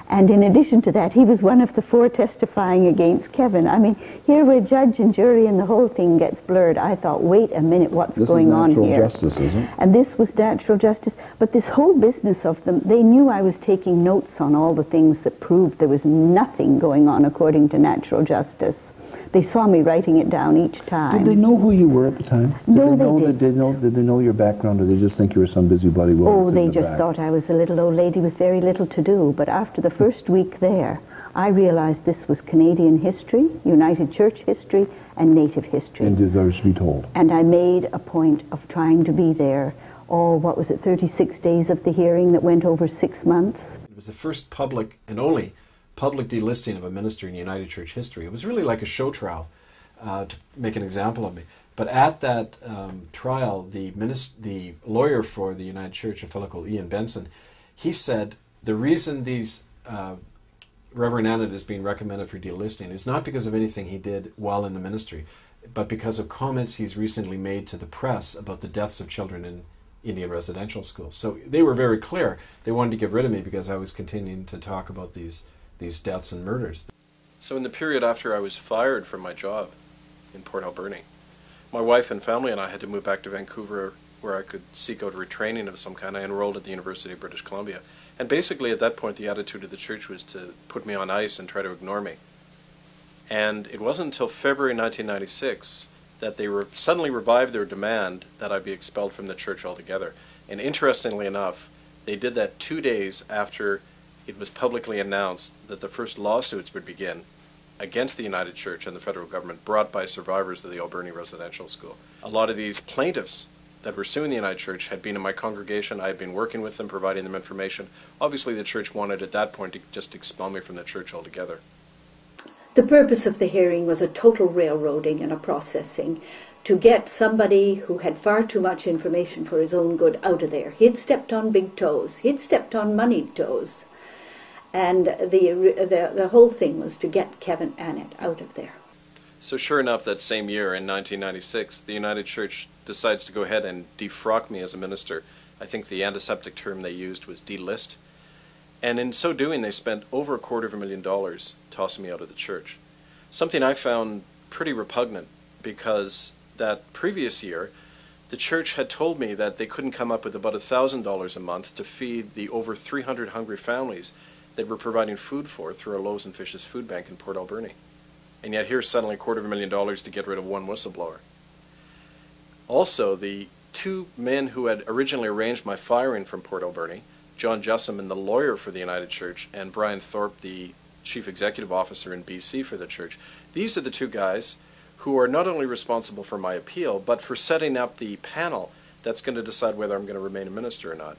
And in addition to that, he was one of the 4 testifying against Kevin. I mean, here where judge and jury and the whole thing gets blurred, I thought, wait a minute, what's going on here? This is natural justice, isn't it? And this was natural justice. But this whole business of them, they knew I was taking notes on all the things that proved there was nothing going on according to natural justice. They saw me writing it down each time. Did they know who you were at the time? No, they didn't. Did they know your background, or did they just think you were some busybody woman? Oh, they just thought I was a little old lady with very little to do. But after the first week there, I realized this was Canadian history, United Church history, and Native history. And deserves to be told. And I made a point of trying to be there all, 36 days of the hearing that went over 6 months. It was the first public and only public delisting of a minister in United Church history. It was really like a show trial to make an example of me. But at that trial, the lawyer for the United Church, a fellow called Ian Benson, he said the reason these Reverend Annett is being recommended for delisting is not because of anything he did while in the ministry, but because of comments he's recently made to the press about the deaths of children in Indian residential schools. So they were very clear. They wanted to get rid of me because I was continuing to talk about these deaths and murders. So in the period after I was fired from my job in Port Alberni, my wife and family and I had to move back to Vancouver where I could seek out retraining of some kind. I enrolled at the University of British Columbia. And basically at that point the attitude of the church was to put me on ice and try to ignore me. And it wasn't until February 1996 that they suddenly revived their demand that I be expelled from the church altogether. And interestingly enough, they did that 2 days after it was publicly announced that the first lawsuits would begin against the United Church and the federal government brought by survivors of the Alberni residential school. A lot of these plaintiffs that were suing the United Church had been in my congregation. I had been working with them, providing them information. Obviously the church wanted at that point to just expel me from the church altogether. The purpose of the hearing was a total railroading and a processing to get somebody who had far too much information for his own good out of there. He'd stepped on big toes. He'd stepped on moneyed toes. And the whole thing was to get Kevin Annett out of there. So sure enough, that same year in 1996, the United Church decides to go ahead and defrock me as a minister. I think the antiseptic term they used was delist. And in so doing, they spent over $250,000 tossing me out of the church. Something I found pretty repugnant because that previous year, the church had told me that they couldn't come up with about $1,000 a month to feed the over 300 hungry families that we're providing food for through our Loaves and Fishes food bank in Port Alberni. And yet here's suddenly $250,000 to get rid of one whistleblower. Also, the 2 men who had originally arranged my firing from Port Alberni John Jessamine, the lawyer for the United Church, and Brian Thorpe, the chief executive officer in BC for the church. These are the two guys who are not only responsible for my appeal, but for setting up the panel that's going to decide whether I'm going to remain a minister or not.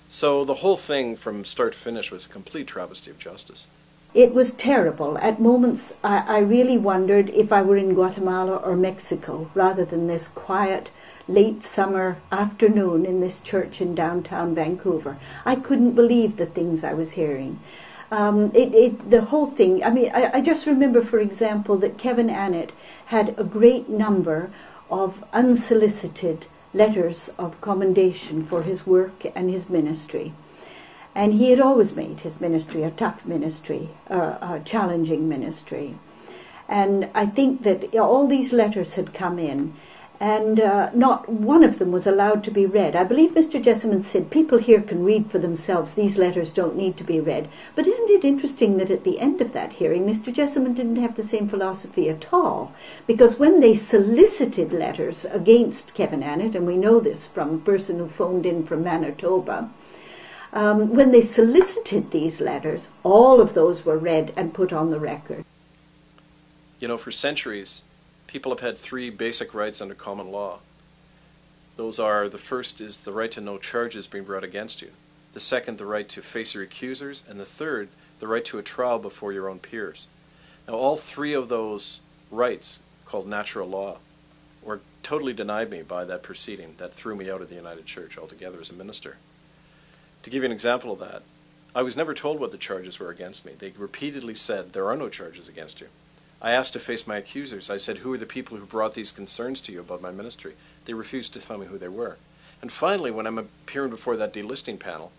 So the whole thing from start to finish was a complete travesty of justice. It was terrible. At moments, I really wondered if I were in Guatemala or Mexico, rather than this quiet, late summer afternoon in this church in downtown Vancouver. I couldn't believe the things I was hearing. The whole thing, I mean, I just remember, for example, that Kevin Annett had a great number of unsolicited letters of commendation for his work and his ministry. And he had always made his ministry a tough ministry, a challenging ministry. And I think that all these letters had come in, and not one of them was allowed to be read. I believe Mr. Jessamine said, people here can read for themselves, these letters don't need to be read. But isn't it interesting that at the end of that hearing, Mr. Jessamine didn't have the same philosophy at all? Because when they solicited letters against Kevin Annett, and we know this from a person who phoned in from Manitoba, when they solicited these letters, all of those were read and put on the record. You know, for centuries, people have had three basic rights under common law. Those are, the first is the right to no charges being brought against you. The second, the right to face your accusers. And the third, the right to a trial before your own peers. Now, all three of those rights, called natural law, were totally denied me by that proceeding that threw me out of the United Church altogether as a minister. To give you an example of that, I was never told what the charges were against me. They repeatedly said, there are no charges against you. I asked to face my accusers. I said, who are the people who brought these concerns to you about my ministry? They refused to tell me who they were. And finally, when I'm appearing before that delisting panel,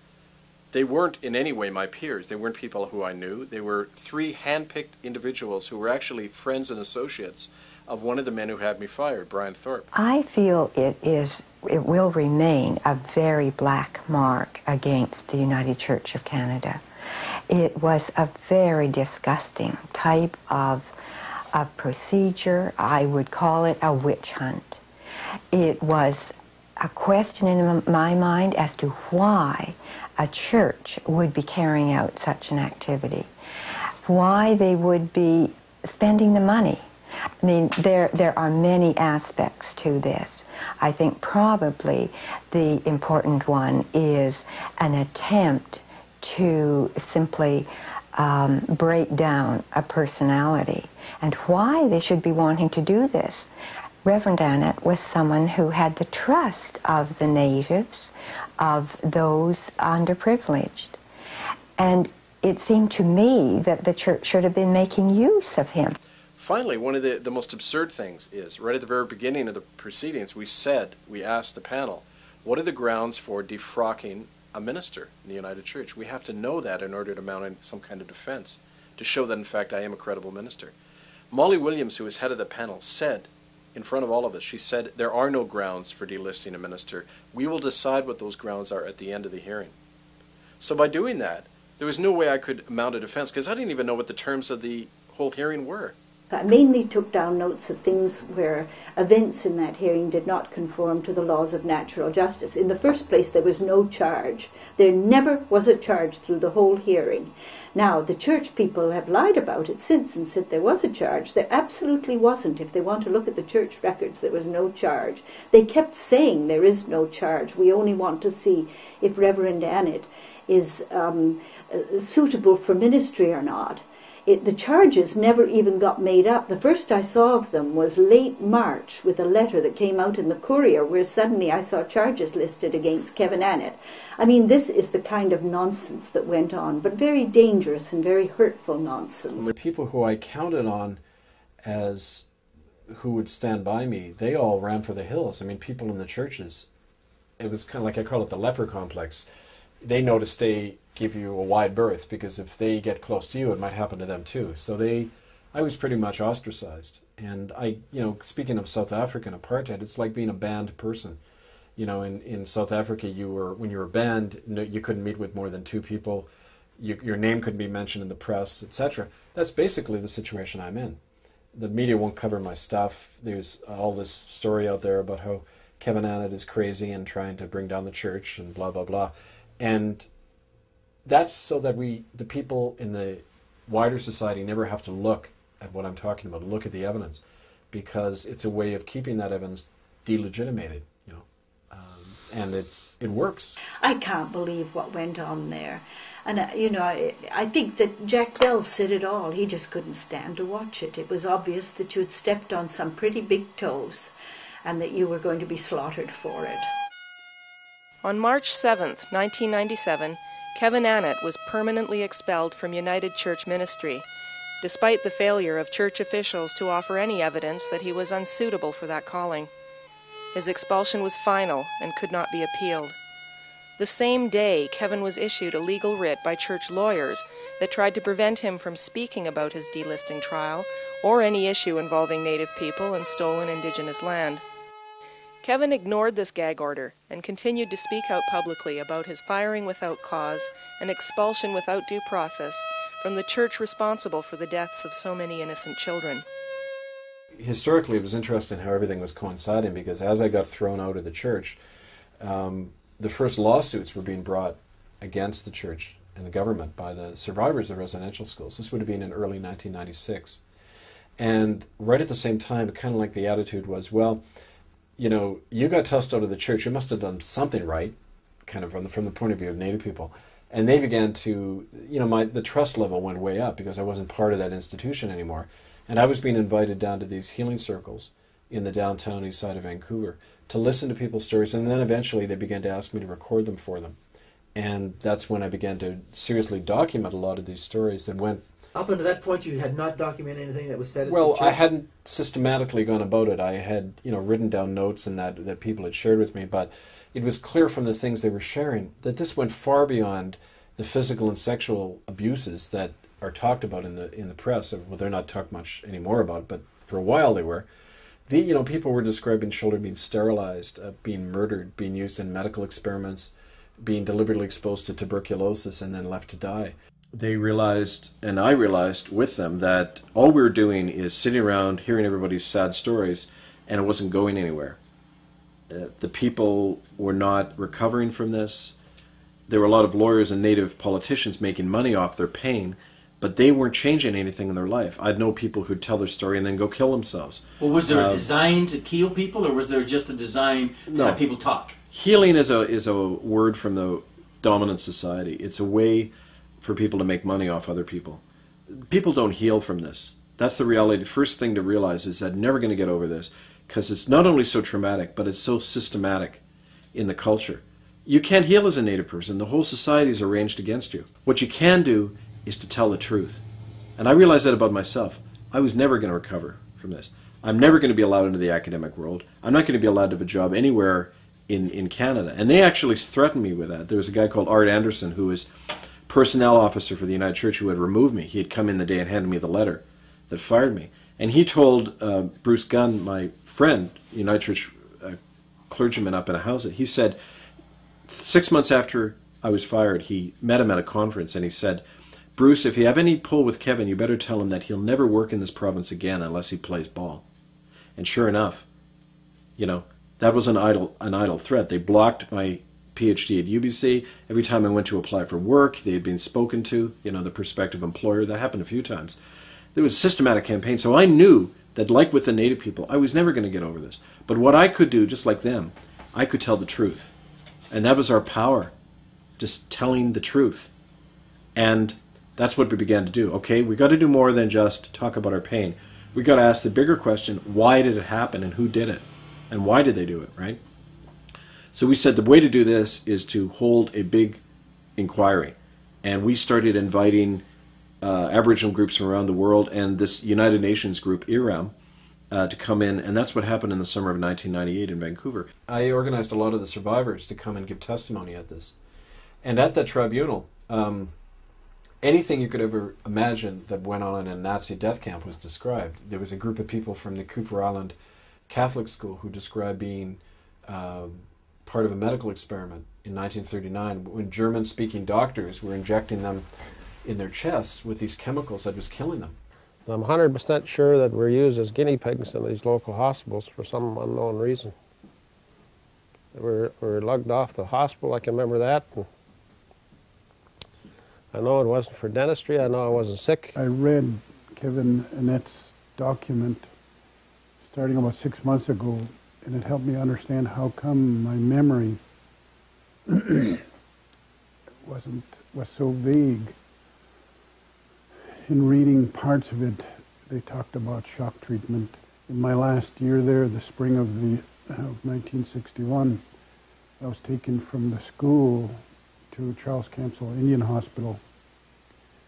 they weren't in any way my peers. They weren't people who I knew. They were three hand-picked individuals who were actually friends and associates of one of the men who had me fired, Brian Thorpe. I feel it will remain a very black mark against the United Church of Canada. It was a very disgusting type of procedure. I would call it a witch hunt. It was a question in my mind as to why a church would be carrying out such an activity, why they would be spending the money. I mean, there are many aspects to this. I think probably the important one is an attempt to simply break down a personality, and why they should be wanting to do this. Reverend Annett was someone who had the trust of the natives, of those underprivileged. And it seemed to me that the church should have been making use of him. Finally, one of the most absurd things is, right at the very beginning of the proceedings, we asked the panel, what are the grounds for de-frocking a minister in the United Church? We have to know that in order to mount some kind of defense, to show that, in fact, I am a credible minister. Molly Williams, who was head of the panel, said, in front of all of us, she said, there are no grounds for delisting a minister. We will decide what those grounds are at the end of the hearing. So by doing that, there was no way I could mount a defense, because I didn't even know what the terms of the whole hearing were. I mainly took down notes of things where events in that hearing did not conform to the laws of natural justice. In the first place, there was no charge. There never was a charge through the whole hearing. Now, the church people have lied about it since and said there was a charge. There absolutely wasn't. If they want to look at the church records, there was no charge. They kept saying there is no charge. We only want to see if Reverend Annett is suitable for ministry or not. The charges never even got made up. The first I saw of them was late March with a letter that came out in the Courier where suddenly I saw charges listed against Kevin Annett. I mean, this is the kind of nonsense that went on, but very dangerous and very hurtful nonsense. The people who I counted on as who would stand by me, they all ran for the hills. I mean, people in the churches, it was kind of like, I call it the leper complex. They know to stay, give you a wide berth, because if they get close to you, it might happen to them too. So I was pretty much ostracized. And speaking of South African apartheid, it's like being a banned person. You know, in South Africa, when you were banned, you couldn't meet with more than two people. Your name couldn't be mentioned in the press, etc. That's basically the situation I'm in. The media won't cover my stuff. There's all this story out there about how Kevin Annett is crazy and trying to bring down the church and blah, blah, blah. And that's so that the people in the wider society never have to look at what I'm talking about, look at the evidence, because it's a way of keeping that evidence delegitimated, and it works. I can't believe what went on there. And, I think that Jack Bell said it all. He just couldn't stand to watch it. It was obvious that you had stepped on some pretty big toes and that you were going to be slaughtered for it. On March 7th, 1997, Kevin Annett was permanently expelled from United Church Ministry, despite the failure of church officials to offer any evidence that he was unsuitable for that calling. His expulsion was final and could not be appealed. The same day, Kevin was issued a legal writ by church lawyers that tried to prevent him from speaking about his delisting trial or any issue involving Native people and stolen Indigenous land. Kevin ignored this gag order and continued to speak out publicly about his firing without cause and expulsion without due process from the church responsible for the deaths of so many innocent children. Historically, it was interesting how everything was coinciding, because as I got thrown out of the church, the first lawsuits were being brought against the church and the government by the survivors of residential schools. This would have been in early 1996. And right at the same time, kind of like the attitude was, well, you got tossed out of the church, you must have done something right, kind of from the point of view of Native people. And they began to, the trust level went way up because I wasn't part of that institution anymore. And I was being invited down to these healing circles in the downtown east side of Vancouver to listen to people's stories. And then eventually they began to ask me to record them for them. And that's when I began to seriously document a lot of these stories that went... Up until that point, you had not documented anything that was said at the Well, church? I hadn't systematically gone about it. I had, written down notes and that people had shared with me, but it was clear from the things they were sharing that this went far beyond the physical and sexual abuses that are talked about in the press. Well, they're not talked much anymore about, but for a while they were. People were describing children being sterilized, being murdered, being used in medical experiments, being deliberately exposed to tuberculosis and then left to die. They realized, and I realized with them, that all we were doing is sitting around hearing everybody's sad stories, and it wasn't going anywhere. The people were not recovering from this. There were a lot of lawyers and Native politicians making money off their pain, but they weren't changing anything in their life. I'd know people who'd tell their story and then go kill themselves. Well, was there a design to heal people, or was there just a design to have people talk? Healing is a word from the dominant society. It's a way for people to make money off other people. People don't heal from this. That's the reality. The first thing to realize is that I'm never going to get over this, because it's not only so traumatic, but it's so systematic in the culture. You can't heal as a Native person. The whole society is arranged against you. What you can do is to tell the truth. And I realized that about myself. I was never going to recover from this. I'm never going to be allowed into the academic world. I'm not going to be allowed to have a job anywhere in Canada. And they actually threatened me with that. There was a guy called Art Anderson who was personnel officer for the United Church who had removed me. He had come in the day and handed me the letter that fired me. And he told Bruce Gunn, my friend, United Church clergyman up in a house, he said, 6 months after I was fired, he met him at a conference and he said, Bruce, if you have any pull with Kevin, you better tell him that he'll never work in this province again unless he plays ball. And sure enough, that was an idle threat. They blocked my PhD at UBC. Every time I went to apply for work, they had been spoken to, the prospective employer. That happened a few times. There was a systematic campaign. So I knew that, like with the Native people, I was never going to get over this. But what I could do, just like them, I could tell the truth. And that was our power, just telling the truth. And that's what we began to do. Okay, we got to do more than just talk about our pain. We got to ask the bigger question, why did it happen and who did it? And why did they do it, right? So we said the way to do this is to hold a big inquiry. And we started inviting Aboriginal groups from around the world and this United Nations group, IRAM, to come in. And that's what happened in the summer of 1998 in Vancouver. I organized a lot of the survivors to come and give testimony at this. And at that tribunal, anything you could ever imagine that went on in a Nazi death camp was described. There was a group of people from the Cooper Island Catholic school who described being part of a medical experiment in 1939 when German-speaking doctors were injecting them in their chests with these chemicals that was killing them. I'm 100% sure that we're used as guinea pigs in these local hospitals for some unknown reason. We're lugged off the hospital, I can remember that. And I know it wasn't for dentistry. I know I wasn't sick. I read Kevin Annett's document starting about 6 months ago, and it helped me understand how come my memory was so vague. In reading parts of it, they talked about shock treatment. In my last year there, the spring of 1961, I was taken from the school to Charles Camsell Indian Hospital,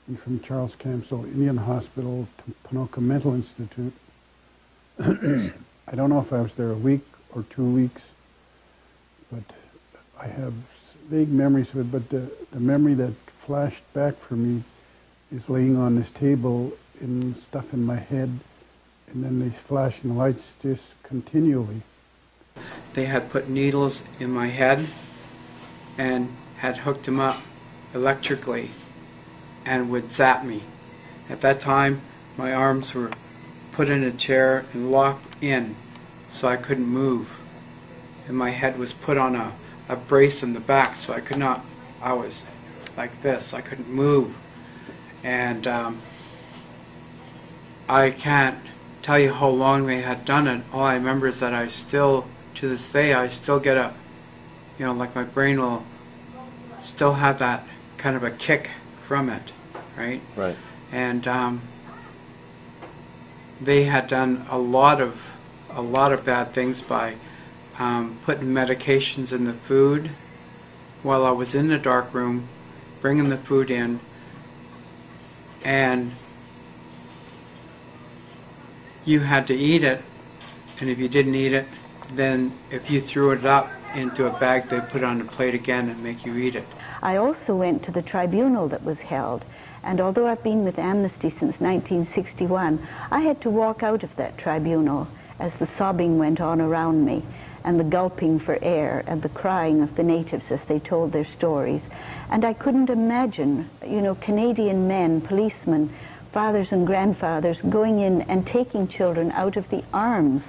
and from Charles Camsell Indian Hospital to Ponoka Mental Institute. I don't know if I was there a week or 2 weeks, but I have vague memories of it, but the memory that flashed back for me is laying on this table and stuff in my head, and then these flashing lights just continually. They had put needles in my head and had hooked them up electrically and would zap me. At that time, my arms were put in a chair and locked in so I couldn't move. And my head was put on a brace in the back so I could not, I was like this, I couldn't move. And I can't tell you how long they had done it. All I remember is that I still, to this day, I still get a, you know, like my brain will still have that kind of a kick from it, right? Right. And they had done a lot of bad things by putting medications in the food while I was in the dark room, bringing the food in, and you had to eat it, and if you didn't eat it, then if you threw it up into a bag, they put it on a plate again and make you eat it. I also went to the tribunal that was held, and although I've been with Amnesty since 1961, I had to walk out of that tribunal as the sobbing went on around me, and the gulping for air, and the crying of the natives as they told their stories. And I couldn't imagine, you know, Canadian men, policemen, fathers and grandfathers going in and taking children out of the arms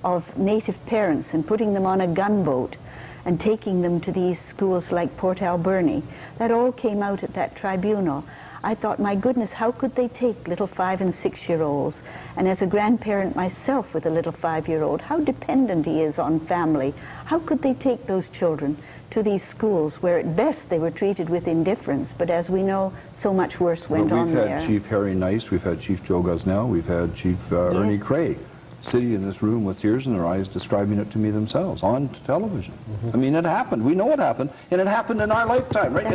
of native parents and putting them on a gunboat and taking them to these schools like Port Alberni. That all came out at that tribunal. I thought, my goodness, how could they take little 5- and 6-year-olds? And as a grandparent myself with a little 5-year-old, how dependent he is on family. How could they take those children to these schools where at best they were treated with indifference, but as we know, so much worse went on there. We've had Chief Harry Nice, we've had Chief Joe Gosnell, we've had Chief Ernie Cray sitting in this room with tears in their eyes describing it to me themselves on television. I mean, it happened. We know it happened, and it happened in our lifetime, right?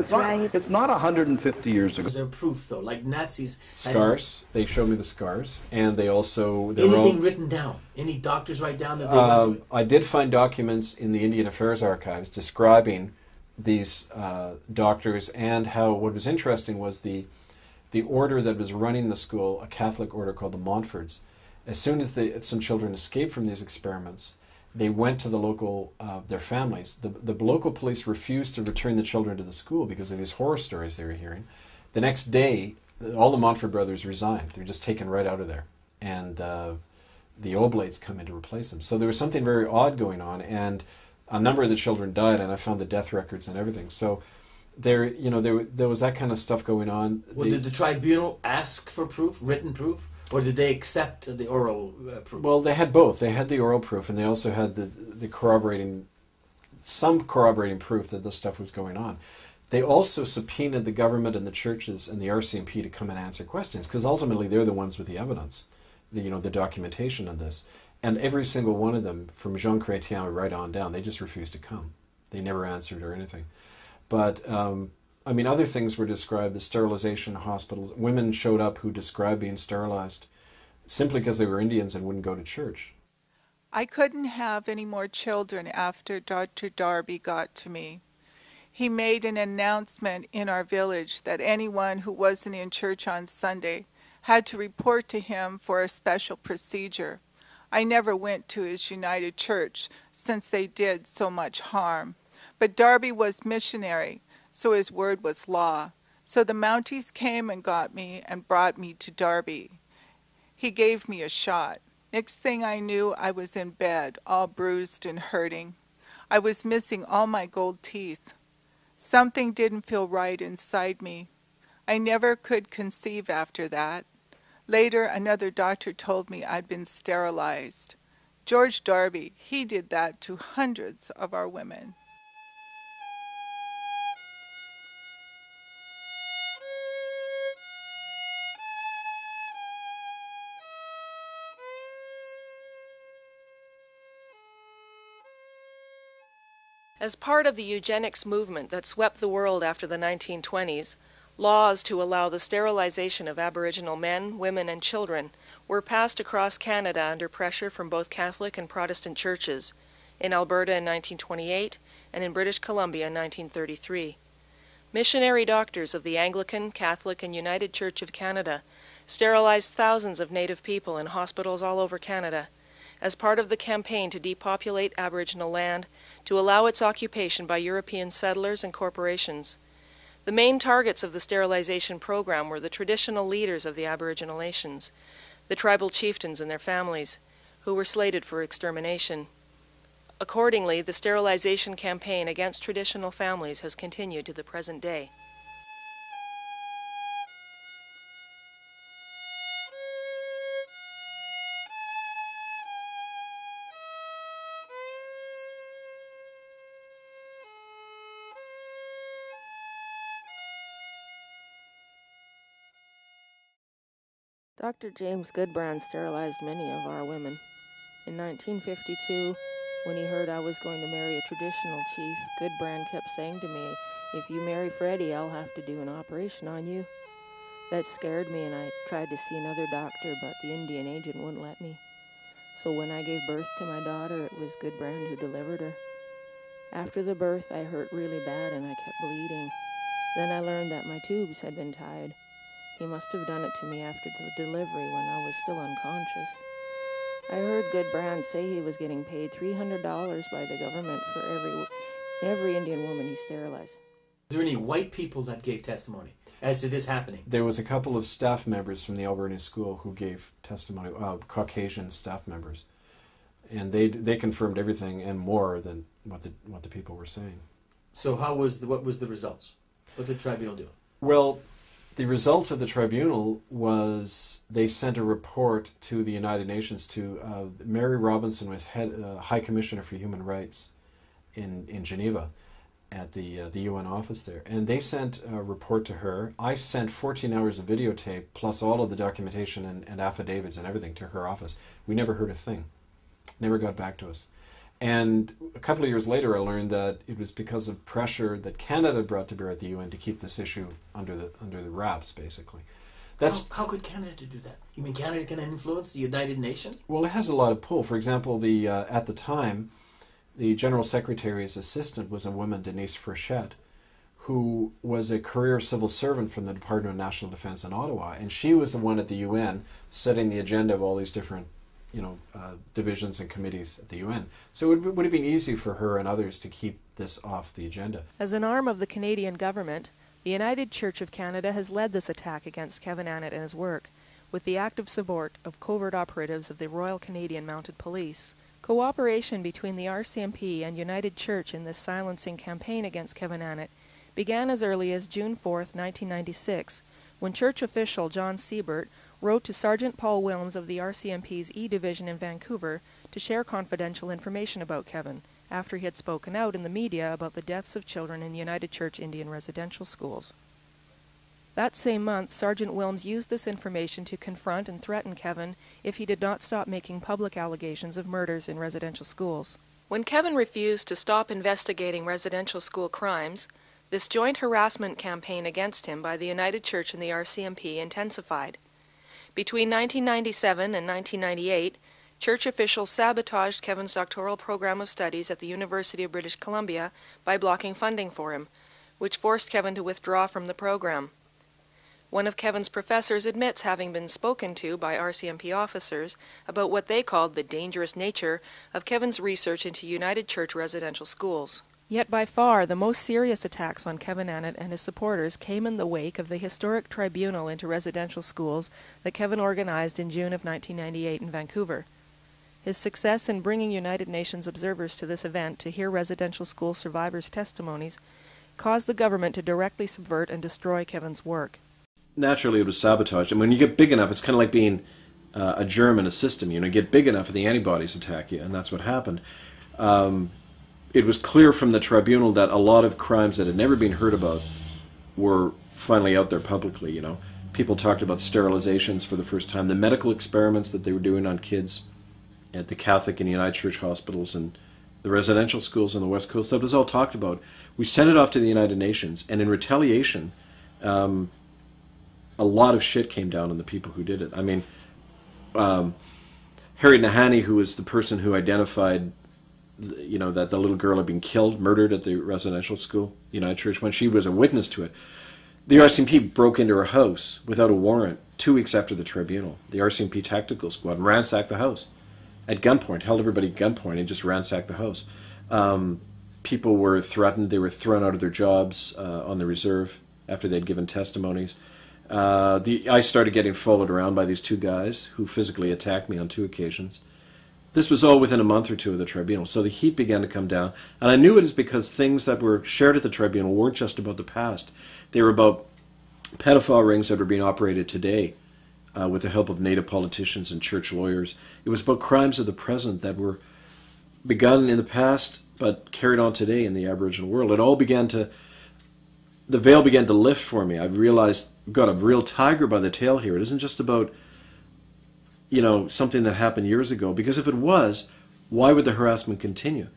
It's not 150 years ago. Was there proof, though? Like Nazis... Scars. They showed me the scars, and they also... Anything written down? Any doctors write down that they went through it? I did find documents in the Indian Affairs Archives describing these doctors, and how what was interesting was the order that was running the school, a Catholic order called the Montforts. As soon as some children escaped from these experiments, they went to the local, their families. The local police refused to return the children to the school because of these horror stories they were hearing. The next day, all the Montfort brothers resigned. They were just taken right out of there. And the Oblates come in to replace them. So there was something very odd going on, and a number of the children died, and I found the death records and everything. So there was that kind of stuff going on. Well, did the tribunal ask for proof, written proof? Or did they accept the oral proof? Well, they had both. They had the oral proof, and they also had the corroborating proof that this stuff was going on. They also subpoenaed the government and the churches and the RCMP to come and answer questions, because ultimately they're the ones with the evidence, the documentation of this. And every single one of them, from Jean Chrétien right on down, they just refused to come. They never answered or anything. But other things were described, the sterilization hospitals. Women showed up who described being sterilized simply because they were Indians and wouldn't go to church. I couldn't have any more children after Dr. Darby got to me. He made an announcement in our village that anyone who wasn't in church on Sunday had to report to him for a special procedure. I never went to his United Church since they did so much harm. But Darby was missionary, so his word was law. So the Mounties came and got me and brought me to Darby. He gave me a shot. Next thing I knew, I was in bed, all bruised and hurting. I was missing all my gold teeth. Something didn't feel right inside me. I never could conceive after that. Later, another doctor told me I'd been sterilized. George Darby, he did that to hundreds of our women. As part of the eugenics movement that swept the world after the 1920s, laws to allow the sterilization of Aboriginal men, women, and children were passed across Canada under pressure from both Catholic and Protestant churches, in Alberta in 1928 and in British Columbia in 1933. Missionary doctors of the Anglican, Catholic, and United Church of Canada sterilized thousands of Native people in hospitals all over Canada, as part of the campaign to depopulate Aboriginal land to allow its occupation by European settlers and corporations. The main targets of the sterilization program were the traditional leaders of the Aboriginal nations, the tribal chieftains and their families, who were slated for extermination. Accordingly, the sterilization campaign against traditional families has continued to the present day. Dr. James Goodbrand sterilized many of our women. In 1952, when he heard I was going to marry a traditional chief, Goodbrand kept saying to me, "If you marry Freddie, I'll have to do an operation on you." That scared me, and I tried to see another doctor, but the Indian agent wouldn't let me. So when I gave birth to my daughter, it was Goodbrand who delivered her. After the birth, I hurt really bad and I kept bleeding. Then I learned that my tubes had been tied. He must have done it to me after the delivery when I was still unconscious. I heard Goodbrand say he was getting paid $300 by the government for every Indian woman he sterilized. Are there any white people that gave testimony as to this happening? There was a couple of staff members from the Alberni school who gave testimony, Caucasian staff members, and they confirmed everything and more than what the people were saying. So what was the results? What did the tribunal do? Well, the result of the tribunal was they sent a report to the United Nations to Mary Robinson, was High Commissioner for Human Rights in Geneva at the UN office there. And they sent a report to her. I sent 14 hours of videotape plus all of the documentation and affidavits and everything to her office. We never heard a thing. Never got back to us. And a couple of years later, I learned that it was because of pressure that Canada brought to bear at the UN to keep this issue under the wraps, basically. How could Canada do that? You mean Canada can influence the United Nations? Well, it has a lot of pull. For example, at the time, the General Secretary's assistant was a woman, Denise Frechette, who was a career civil servant from the Department of National Defense in Ottawa, and she was the one at the UN setting the agenda of all these different divisions and committees at the UN. So it would have been easy for her and others to keep this off the agenda. As an arm of the Canadian government, the United Church of Canada has led this attack against Kevin Annett and his work, with the active support of covert operatives of the Royal Canadian Mounted Police. Cooperation between the RCMP and United Church in this silencing campaign against Kevin Annett began as early as June 4, 1996, when church official John Siebert wrote to Sergeant Paul Wilms of the RCMP's E Division in Vancouver to share confidential information about Kevin, after he had spoken out in the media about the deaths of children in United Church Indian residential schools. That same month, Sergeant Wilms used this information to confront and threaten Kevin if he did not stop making public allegations of murders in residential schools. When Kevin refused to stop investigating residential school crimes, this joint harassment campaign against him by the United Church and the RCMP intensified. Between 1997 and 1998, church officials sabotaged Kevin's doctoral program of studies at the University of British Columbia by blocking funding for him, which forced Kevin to withdraw from the program. One of Kevin's professors admits having been spoken to by RCMP officers about what they called the dangerous nature of Kevin's research into United Church residential schools. Yet by far the most serious attacks on Kevin Annett and his supporters came in the wake of the historic tribunal into residential schools that Kevin organized in June of 1998 in Vancouver. His success in bringing United Nations observers to this event to hear residential school survivors' testimonies caused the government to directly subvert and destroy Kevin's work. naturally it was sabotaged. And when you get big enough, it's kind of like being a germ in a system. You get big enough and the antibodies attack you, and that's what happened. It was clear from the tribunal that a lot of crimes that had never been heard about were finally out there publicly. People talked about sterilizations for the first time, the medical experiments that they were doing on kids at the Catholic and United Church hospitals and the residential schools on the West Coast. That was all talked about. We sent it off to the United Nations, and in retaliation, a lot of shit came down on the people who did it. I mean, Harry Nahanni, who was the person who identified, that the little girl had been killed, murdered at the residential school, United Church, when she was a witness to it. The RCMP broke into her house without a warrant 2 weeks after the tribunal. The RCMP tactical squad ransacked the house at gunpoint, held everybody at gunpoint, and just ransacked the house. People were threatened. They were thrown out of their jobs on the reserve after they'd given testimonies. I started getting followed around by these two guys who physically attacked me on 2 occasions. This was all within a month or two of the tribunal. So the heat began to come down. And I knew it is because things that were shared at the tribunal weren't just about the past. They were about pedophile rings that are being operated today with the help of native politicians and church lawyers. It was about crimes of the present that were begun in the past but carried on today in the Aboriginal world. It all began to, the veil began to lift for me. I realized we've got a real tiger by the tail here. It isn't just about, something that happened years ago, because if it was, why would the harassment continue?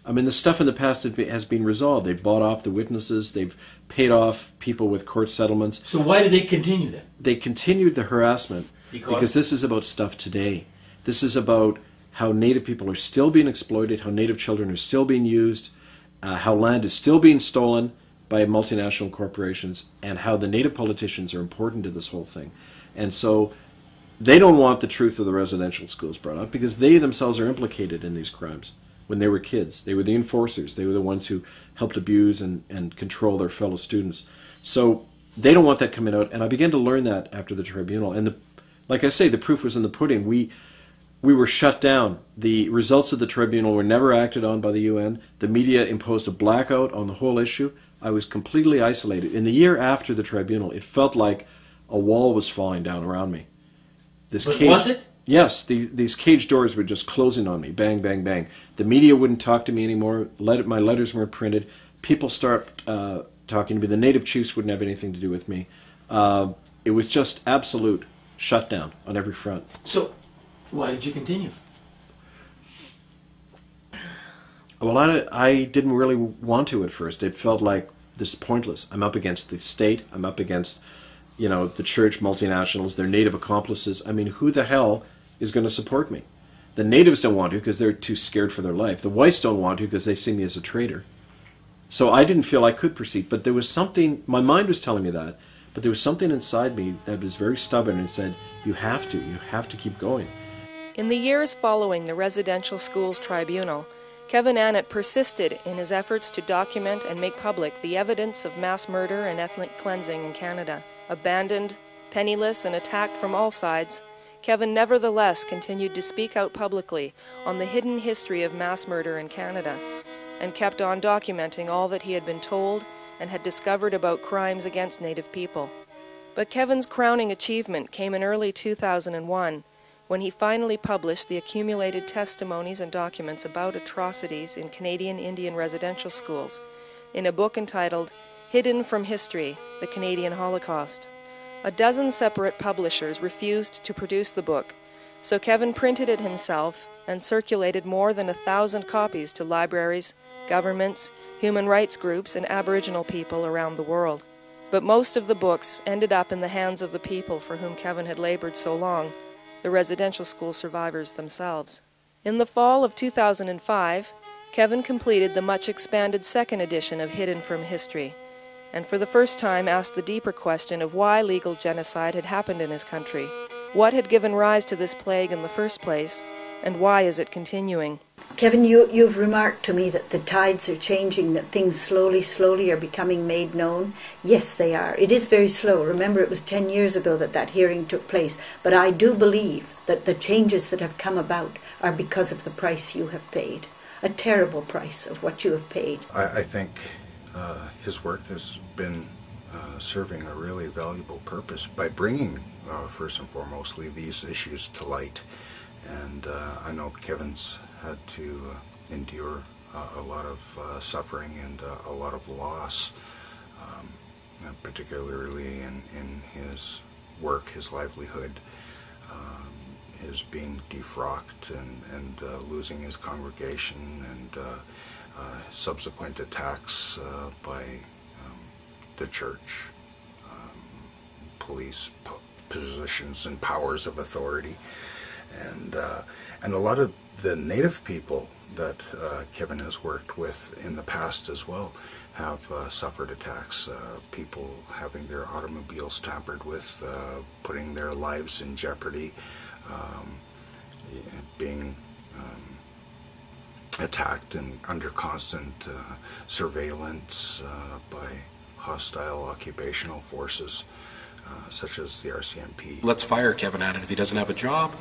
I mean, the stuff in the past has been resolved. They've bought off the witnesses. They've paid off people with court settlements. So why did they continue then? They continued the harassment because this is about stuff today. This is about how Native people are still being exploited, how Native children are still being used, how land is still being stolen by multinational corporations, and how the Native politicians are important to this whole thing. And so they don't want the truth of the residential schools brought up because they themselves are implicated in these crimes. When they were kids, they were the enforcers. They were the ones who helped abuse and control their fellow students. So they don't want that coming out. And I began to learn that after the tribunal. And like I say, the proof was in the pudding. We were shut down. The results of the tribunal were never acted on by the UN. The media imposed a blackout on the whole issue. I was completely isolated. In the year after the tribunal, it felt like a wall was falling down around me. But was it? Yes, these cage doors were just closing on me, bang, bang, bang. The media wouldn't talk to me anymore. My letters weren't printed. People started talking to me. The Native chiefs wouldn't have anything to do with me. It was just absolute shutdown on every front. So why did you continue? Well, I didn't really want to at first. It felt like this is pointless. I'm up against the state. I'm up against, the church, multinationals, their Native accomplices. I mean, who the hell is going to support me? The Natives don't want to because they're too scared for their life. The whites don't want to because they see me as a traitor. So I didn't feel I could proceed. But there was something, my mind was telling me that, but there was something inside me that was very stubborn and said, you have to keep going. In the years following the Residential Schools Tribunal, Kevin Annett persisted in his efforts to document and make public the evidence of mass murder and ethnic cleansing in Canada. Abandoned, penniless, and attacked from all sides, Kevin nevertheless continued to speak out publicly on the hidden history of mass murder in Canada, and kept on documenting all that he had been told and had discovered about crimes against Native people. But Kevin's crowning achievement came in early 2001, when he finally published the accumulated testimonies and documents about atrocities in Canadian Indian residential schools, in a book entitled Hidden from History, The Canadian Holocaust. A dozen separate publishers refused to produce the book, so Kevin printed it himself and circulated more than 1,000 copies to libraries, governments, human rights groups, and Aboriginal people around the world. But most of the books ended up in the hands of the people for whom Kevin had labored so long, the residential school survivors themselves. In the fall of 2005, Kevin completed the much-expanded second edition of Hidden from History, and for the first time asked the deeper question of why legal genocide had happened in his country. What had given rise to this plague in the first place, and why is it continuing? Kevin, you've remarked to me that the tides are changing, that things slowly are becoming made known. Yes, they are. It is very slow. Remember, it was 10 years ago that hearing took place. But I do believe that the changes that have come about are because of the price you have paid. A terrible price of what you have paid. I think his work has been serving a really valuable purpose by bringing, first and foremostly, these issues to light. And I know Kevin's had to endure a lot of suffering and a lot of loss, particularly in his work, his livelihood, his being defrocked and losing his congregation, and subsequent attacks by the church, police positions and powers of authority, and a lot of the native people that Kevin has worked with in the past as well have suffered attacks, people having their automobiles tampered with, putting their lives in jeopardy, being attacked and under constant surveillance by hostile occupational forces such as the RCMP. Let's fire Kevin Annett. If he doesn't have a job,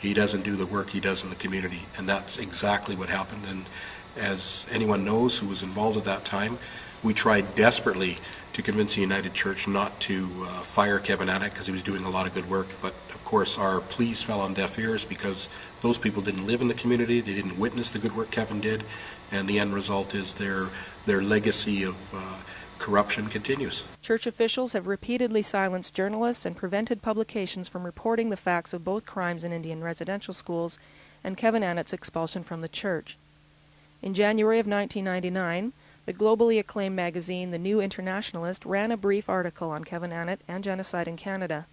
he doesn't do the work he does in the community, and that's exactly what happened. And as anyone knows who was involved at that time, we tried desperately to convince the United Church not to fire Kevin Annett because he was doing a lot of good work. But of course our pleas fell on deaf ears because those people didn't live in the community, they didn't witness the good work Kevin did, and the end result is their legacy of corruption continues. Church officials have repeatedly silenced journalists and prevented publications from reporting the facts of both crimes in Indian residential schools and Kevin Annett's expulsion from the church. In January of 1999, the globally acclaimed magazine The New Internationalist ran a brief article on Kevin Annett and genocide in Canada.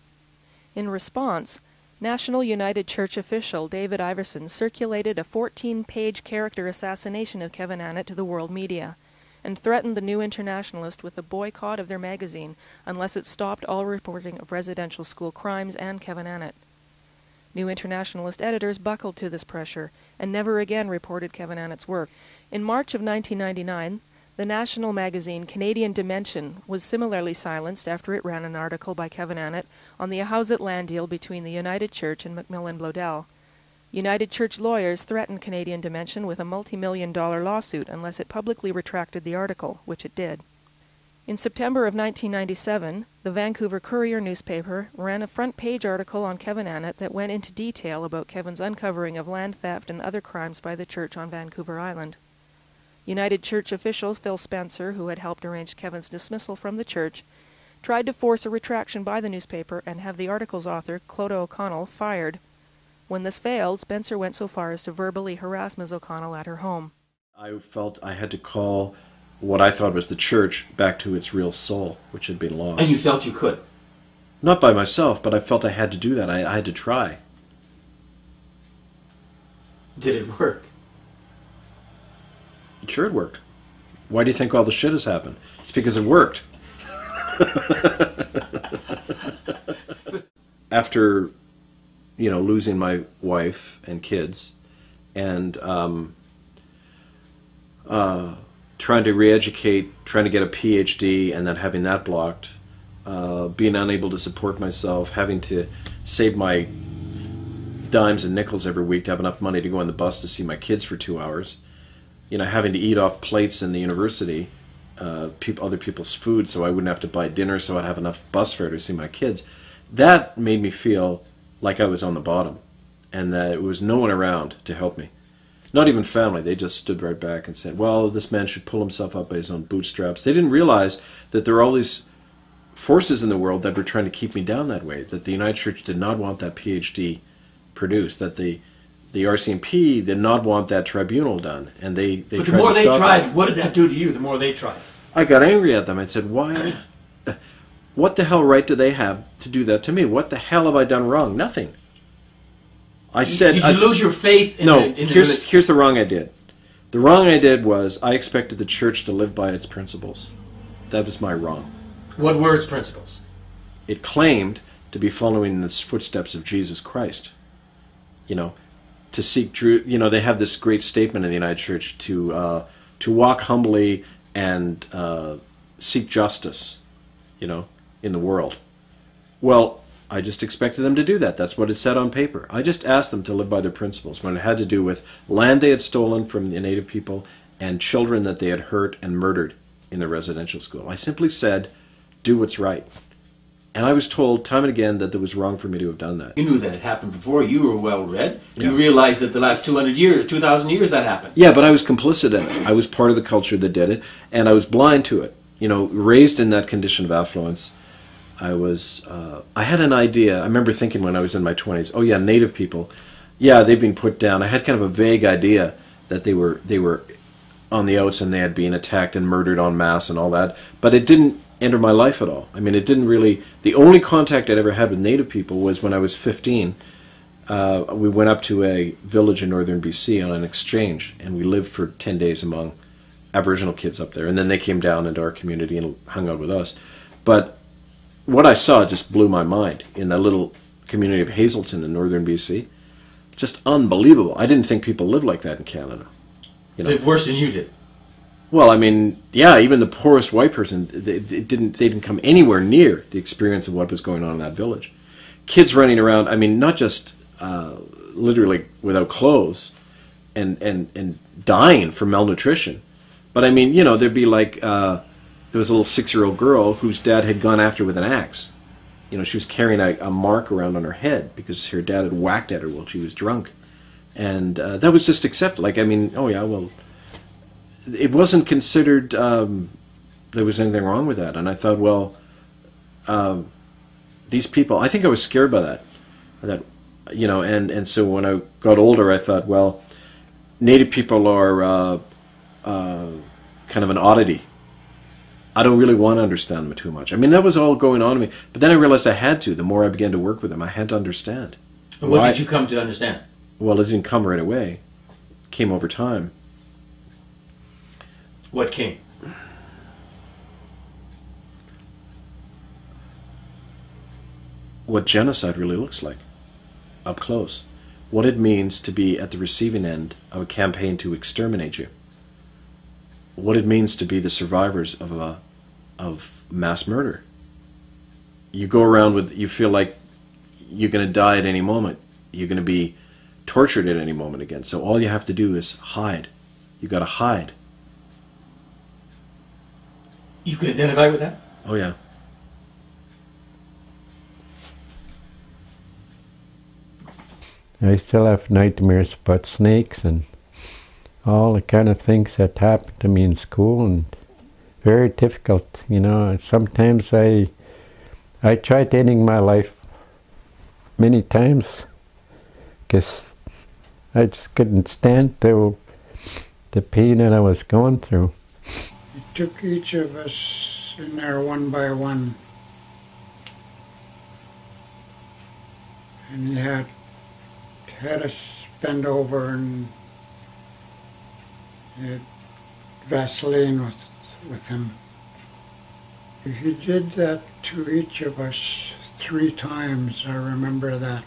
In response, National United Church official David Iverson circulated a 14-page character assassination of Kevin Annett to the world media, and threatened the New Internationalist with a boycott of their magazine unless it stopped all reporting of residential school crimes and Kevin Annett. New Internationalist editors buckled to this pressure and never again reported Kevin Annett's work. In March of 1999, the national magazine Canadian Dimension was similarly silenced after it ran an article by Kevin Annett on the Ahousaht land deal between the United Church and Macmillan Bloedel. United Church lawyers threatened Canadian Dimension with a multi-million-dollar lawsuit unless it publicly retracted the article, which it did. In September of 1997, the Vancouver Courier newspaper ran a front-page article on Kevin Annett that went into detail about Kevin's uncovering of land theft and other crimes by the church on Vancouver Island. United Church official Phil Spencer, who had helped arrange Kevin's dismissal from the church, tried to force a retraction by the newspaper and have the article's author, Clodagh O'Connell, fired. When this failed, Spencer went so far as to verbally harass Ms. O'Connell at her home. I felt I had to call what I thought was the church back to its real soul, which had been lost. And you felt you could? Not by myself, but I felt I had to do that. I had to try. Did it work? Sure it worked. Why do you think all the shit has happened? It's because it worked. After, losing my wife and kids and trying to re-educate, trying to get a PhD and then having that blocked, being unable to support myself, having to save my dimes and nickels every week to have enough money to go on the bus to see my kids for 2 hours, having to eat off plates in the university, other people's food so I wouldn't have to buy dinner so I'd have enough bus fare to see my kids. That made me feel like I was on the bottom and that there was no one around to help me. Not even family. They just stood right back and said, well, this man should pull himself up by his own bootstraps. They didn't realize that there are all these forces in the world that were trying to keep me down that way, that the United Church did not want that PhD produced, that the RCMP did not want that tribunal done, and they but the tried more to they stop tried, it. what did that do to you? The more they tried. I got angry at them. I said, why? What the hell right do they have to do that to me? What the hell have I done wrong? Nothing. I said... Did you lose your faith in no, the here's the wrong I did. The wrong I did was I expected the church to live by its principles. That was my wrong. What were its principles? It claimed to be following in the footsteps of Jesus Christ. To seek truth. They have this great statement in the United Church to walk humbly and seek justice, in the world. Well, I just expected them to do that. That's what it said on paper. I just asked them to live by their principles when it had to do with land they had stolen from the native people and children that they had hurt and murdered in the residential school. I simply said, do what's right. And I was told time and again that it was wrong for me to have done that. You knew that it happened before. You were well read. Yeah. You realized that the last 200 years, 2,000 years, that happened. Yeah, but I was complicit in it. I was part of the culture that did it, and I was blind to it. You know, raised in that condition of affluence, I had an idea. I remember thinking when I was in my 20s, oh yeah, Native people, yeah, they've been put down. I had kind of a vague idea that they were on the outs and they had been attacked and murdered en masse and all that, but it didn't enter my life at all. I mean, it didn't really. The only contact I'd ever had with Native people was when I was 15. We went up to a village in northern BC on an exchange, and we lived for 10 days among Aboriginal kids up there, and then they came down into our community and hung out with us. But what I saw just blew my mind in that little community of Hazelton in northern BC. Just unbelievable. I didn't think people lived like that in Canada. You know? Lived worse than you did. Well, I mean, yeah, even the poorest white person, they didn't come anywhere near the experience of what was going on in that village. Kids running around, I mean, not just literally without clothes and dying from malnutrition, but I mean, you know, there'd be like, there was a little 6-year-old girl whose dad had gone after with an axe. You know, she was carrying a mark around on her head because her dad had whacked at her while she was drunk. And that was just accepted. Like, I mean, oh yeah, well, it wasn't considered there was anything wrong with that. And I thought, well, these people, I think I was scared by that, you know, and so when I got older, I thought, well, Native people are kind of an oddity. I don't really want to understand them too much. I mean, that was all going on to me. But then I realized I had to. The more I began to work with them, I had to understand. And what did you come to understand? Well, it didn't come right away. It came over time. What came? What genocide really looks like, up close. What it means to be at the receiving end of a campaign to exterminate you. What it means to be the survivors of mass murder. You go around with, you feel like you're going to die at any moment. You're going to be tortured at any moment again. So all you have to do is hide. You got to hide. You could identify with that? Oh yeah. I still have nightmares about snakes and all the kind of things that happened to me in school, and very difficult, you know. Sometimes I tried ending my life many times because I just couldn't stand the pain that I was going through. He took each of us in there one by one, and he had us bend over, and he had Vaseline with him. He did that to each of us 3 times, I remember that.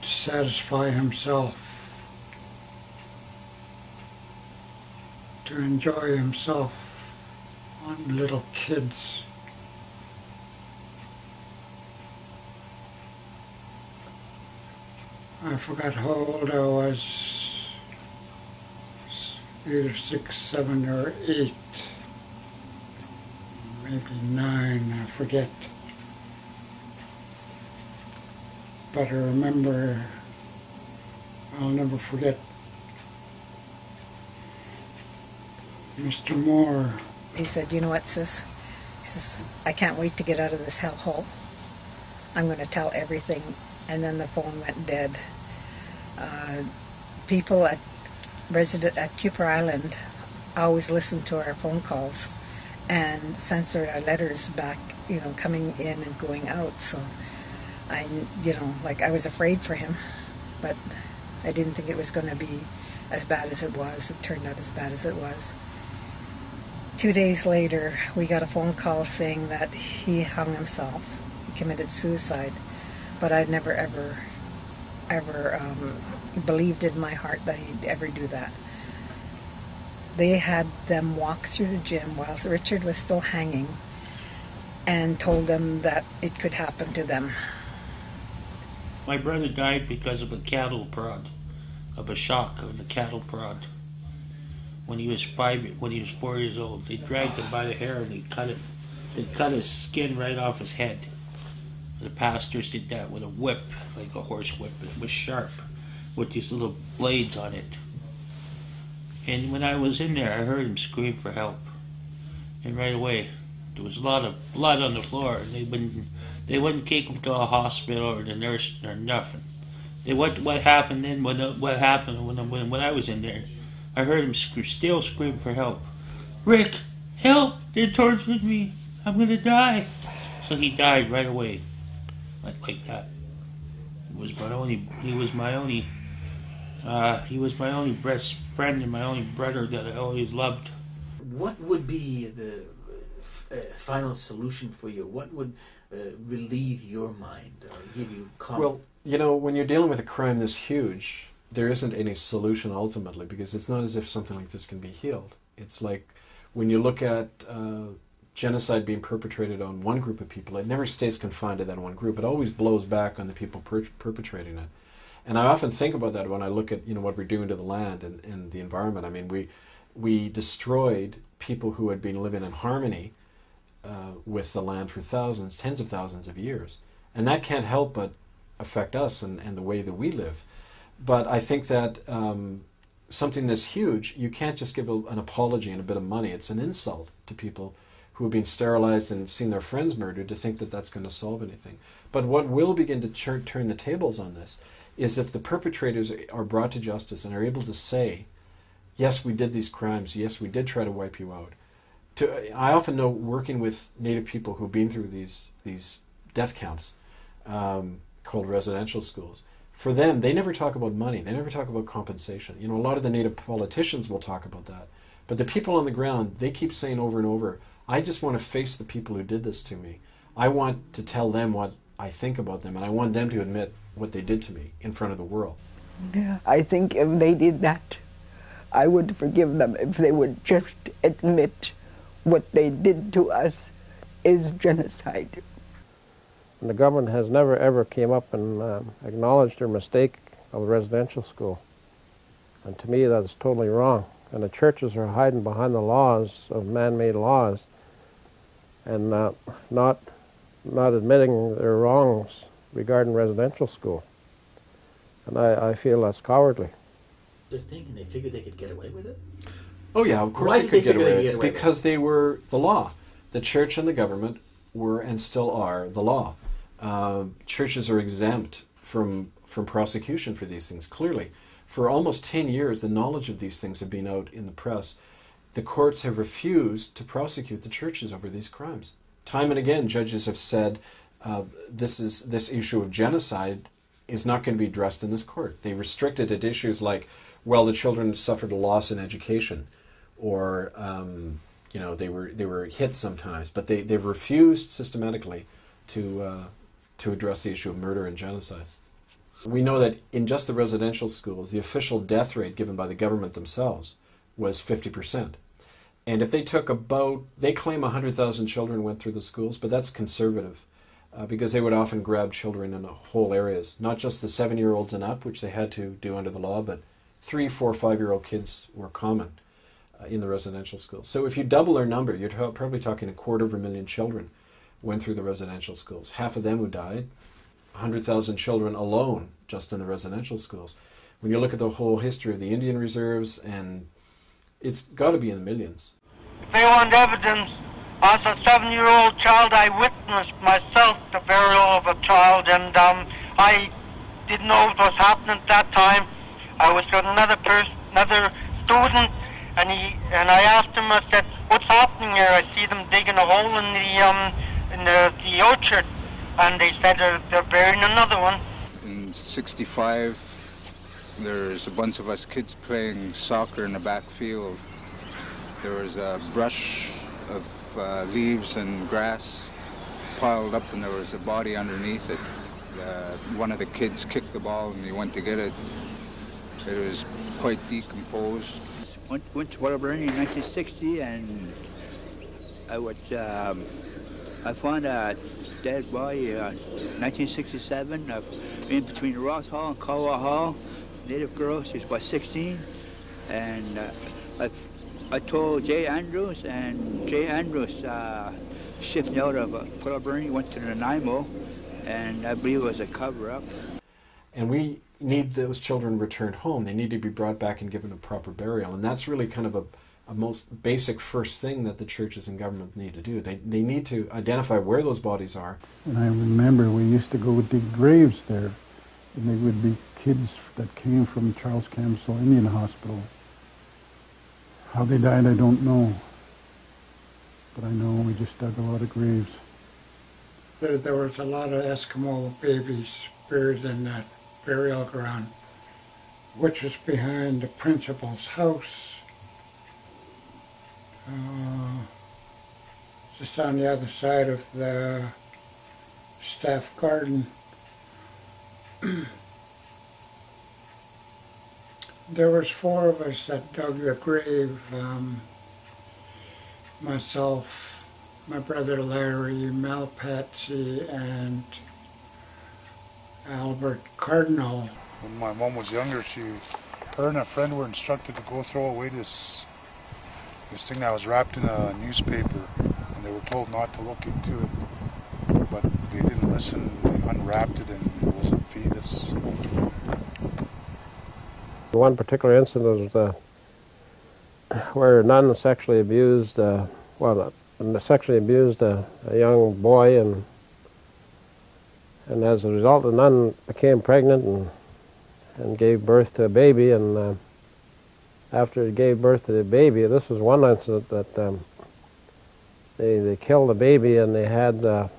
To satisfy himself, to enjoy himself on little kids. I forgot how old I was, either 6, 7, or 8, maybe 9, I forget. But I remember, I'll never forget Mr. Moore. He said, you know what, sis? He says, I can't wait to get out of this hellhole. I'm going to tell everything. And then the phone went dead. People at Cooper Island always listened to our phone calls and censored our letters back, you know, coming in and going out. So I was afraid for him, but I didn't think it was going to be as bad as it was. It turned out as bad as it was. 2 days later, we got a phone call saying that he hung himself. He committed suicide. But I'd never, ever believed in my heart that he'd ever do that. They had them walk through the gym while Richard was still hanging and told them that it could happen to them. My brother died because of a cattle prod, of a shock of the cattle prod. when he was 4 years old. They dragged him by the hair and they cut his skin right off his head. The pastors did that with a whip, like a horse whip. It was sharp, with these little blades on it. And when I was in there, I heard him scream for help. And right away, there was a lot of blood on the floor. And they wouldn't take him to a hospital or the nurse or nothing. What happened then? When I was in there, I heard him still scream for help. Rick, help! They're torturing me. I'm gonna die. So he died right away, like that. He was my only best friend and my only brother that I always loved. What would be the final solution for you? What would relieve your mind or give you Well, you know, when you're dealing with a crime this huge, there isn't any solution ultimately, because it's not as if something like this can be healed. It's like when you look at genocide being perpetrated on one group of people, it never stays confined to that one group. It always blows back on the people perpetrating it. And I often think about that when I look at, you know, what we're doing to the land and the environment. I mean, we destroyed people who had been living in harmony with the land for thousands, tens of thousands of years. And that can't help but affect us and the way that we live. But I think that something this huge, you can't just give an apology and a bit of money. It's an insult to people who have been sterilized and seen their friends murdered to think that that's going to solve anything. But what will begin to turn the tables on this is if the perpetrators are brought to justice and are able to say, yes, we did these crimes, yes, we did try to wipe you out. I often know, working with Native people who've been through these death camps called residential schools, for them, they never talk about money, they never talk about compensation. You know, a lot of the Native politicians will talk about that. But the people on the ground, they keep saying over and over, I just want to face the people who did this to me. I want to tell them what I think about them, and I want them to admit what they did to me in front of the world. Yeah, I think if they did that, I would forgive them if they would just admit what they did to us is genocide. And the government has never ever came up and acknowledged their mistake of a residential school. And to me that is totally wrong. And the churches are hiding behind the laws of man-made laws and not admitting their wrongs regarding residential school. And I feel that's cowardly. They're thinking they figured they could get away with it? Oh yeah, of course Why they could get away with it. with it? Because they were the law. The church and the government were and still are the law. Churches are exempt from prosecution for these things, clearly. For almost 10 years, the knowledge of these things have been out in the press. The courts have refused to prosecute the churches over these crimes. Time and again, judges have said this issue of genocide is not going to be addressed in this court. They restricted it to issues like, well, the children suffered a loss in education, or you know, they were hit sometimes, but they've refused systematically to address the issue of murder and genocide. We know that in just the residential schools, the official death rate given by the government themselves was 50%. And if they took they claim 100,000 children went through the schools, but that's conservative, because they would often grab children in whole areas, not just the 7-year-olds and up, which they had to do under the law, but 3-, 4-, 5-year-old kids were common in the residential schools. So if you double their number, you're probably talking 250,000 children went through the residential schools. Half of them who died, 100,000 children alone just in the residential schools. When you look at the whole history of the Indian reserves, and it's got to be in the millions. If they want evidence, as a 7-year-old child, I witnessed myself the burial of a child, and I didn't know what was happening at that time. I was with another student, and I asked him, I said, what's happening here? I see them digging a hole in the orchard, and they said they're burying another one. In '65, there's a bunch of us kids playing soccer in the back field. There was a brush of leaves and grass piled up, and there was a body underneath it. One of the kids kicked the ball, and he went to get it. It was quite decomposed. Went to Alberni in 1960, and I found a dead body in 1967 in between Ross Hall and Colwell Hall. Native girl, she was about 16, and I I told Jay Andrews, and Jay Andrews shipped me out of Alberni, went to Nanaimo, and I believe it was a cover-up. And we need those children returned home. They need to be brought back and given a proper burial. And that's really kind of a most basic first thing that the churches and government need to do. They need to identify where those bodies are. And I remember we used to go dig graves there, and they would be kids that came from Charles Camsell Indian Hospital. How they died, I don't know. But I know we just dug a lot of graves. There was a lot of Eskimo babies buried in that burial ground, which was behind the principal's house. Just on the other side of the staff garden. There was 4 of us that dug the grave. Myself, my brother Larry, Mel Patsy, and Albert Cardinal. When my mom was younger, her and a friend were instructed to go throw away this thing that was wrapped in a newspaper, and they were told not to look into it, but they didn't listen. They unwrapped it, and it was a fetus. One particular incident was where a nun sexually abused, sexually abused a young boy, and as a result, the nun became pregnant and gave birth to a baby, and after it gave birth to the baby, this was one incident that they killed the baby, and they had the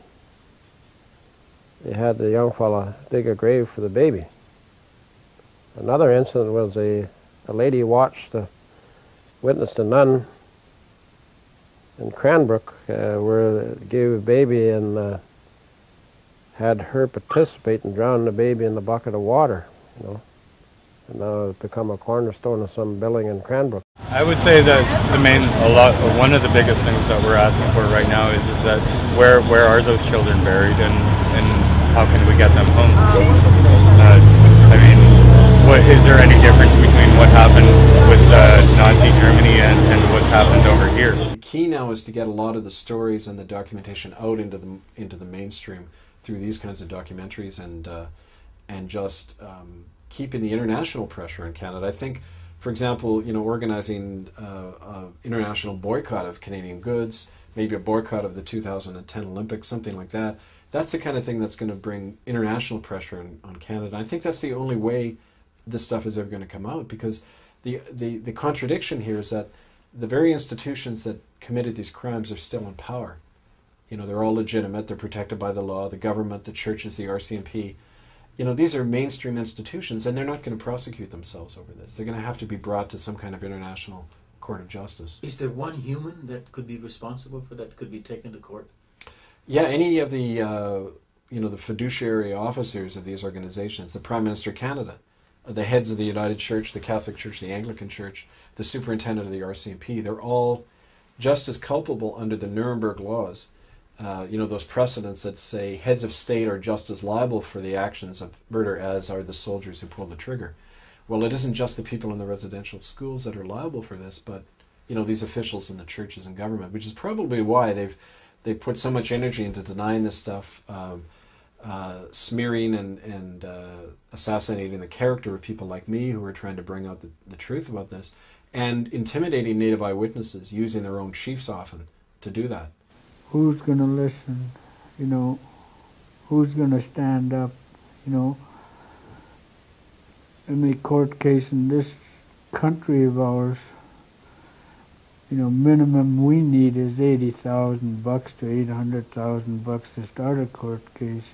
young fella dig a grave for the baby. Another incident was a lady witnessed a nun in Cranbrook where they gave a baby and had her participate in drowning the baby in the bucket of water, you know. And now it's become a cornerstone of some building in Cranbrook. I would say that one of the biggest things that we're asking for right now is that where are those children buried, and how can we get them home? Is there any difference between what happened with Nazi Germany and what's happened over here? The key now is to get a lot of the stories and the documentation out into the mainstream through these kinds of documentaries, and just keeping the international pressure in Canada. I think, for example, organizing an international boycott of Canadian goods, maybe a boycott of the 2010 Olympics, something like that. That's the kind of thing that's going to bring international pressure on Canada. I think that's the only way this stuff is ever going to come out, because the contradiction here is that the very institutions that committed these crimes are still in power. They're all legitimate, they're protected by the law, the government, the churches, the RCMP. These are mainstream institutions, and they're not going to prosecute themselves over this. They're going to have to be brought to some kind of international court of justice. Is there one human that could be responsible for that, could be taken to court? Yeah, any of the the fiduciary officers of these organizations, the Prime Minister of Canada, the heads of the United Church, the Catholic Church, the Anglican Church, the superintendent of the RCMP, they're all just as culpable under the Nuremberg laws. Those precedents that say heads of state are just as liable for the actions of murder as are the soldiers who pull the trigger. Well, it isn't just the people in the residential schools that are liable for this, but these officials in the churches and government, which is probably why they've put so much energy into denying this stuff, smearing and assassinating the character of people like me who are trying to bring out the truth about this, and intimidating Native eyewitnesses, using their own chiefs often to do that. Who's going to listen? Who's going to stand up? In the court case in this country of ours, minimum we need is $80,000 to $800,000 to start a court case.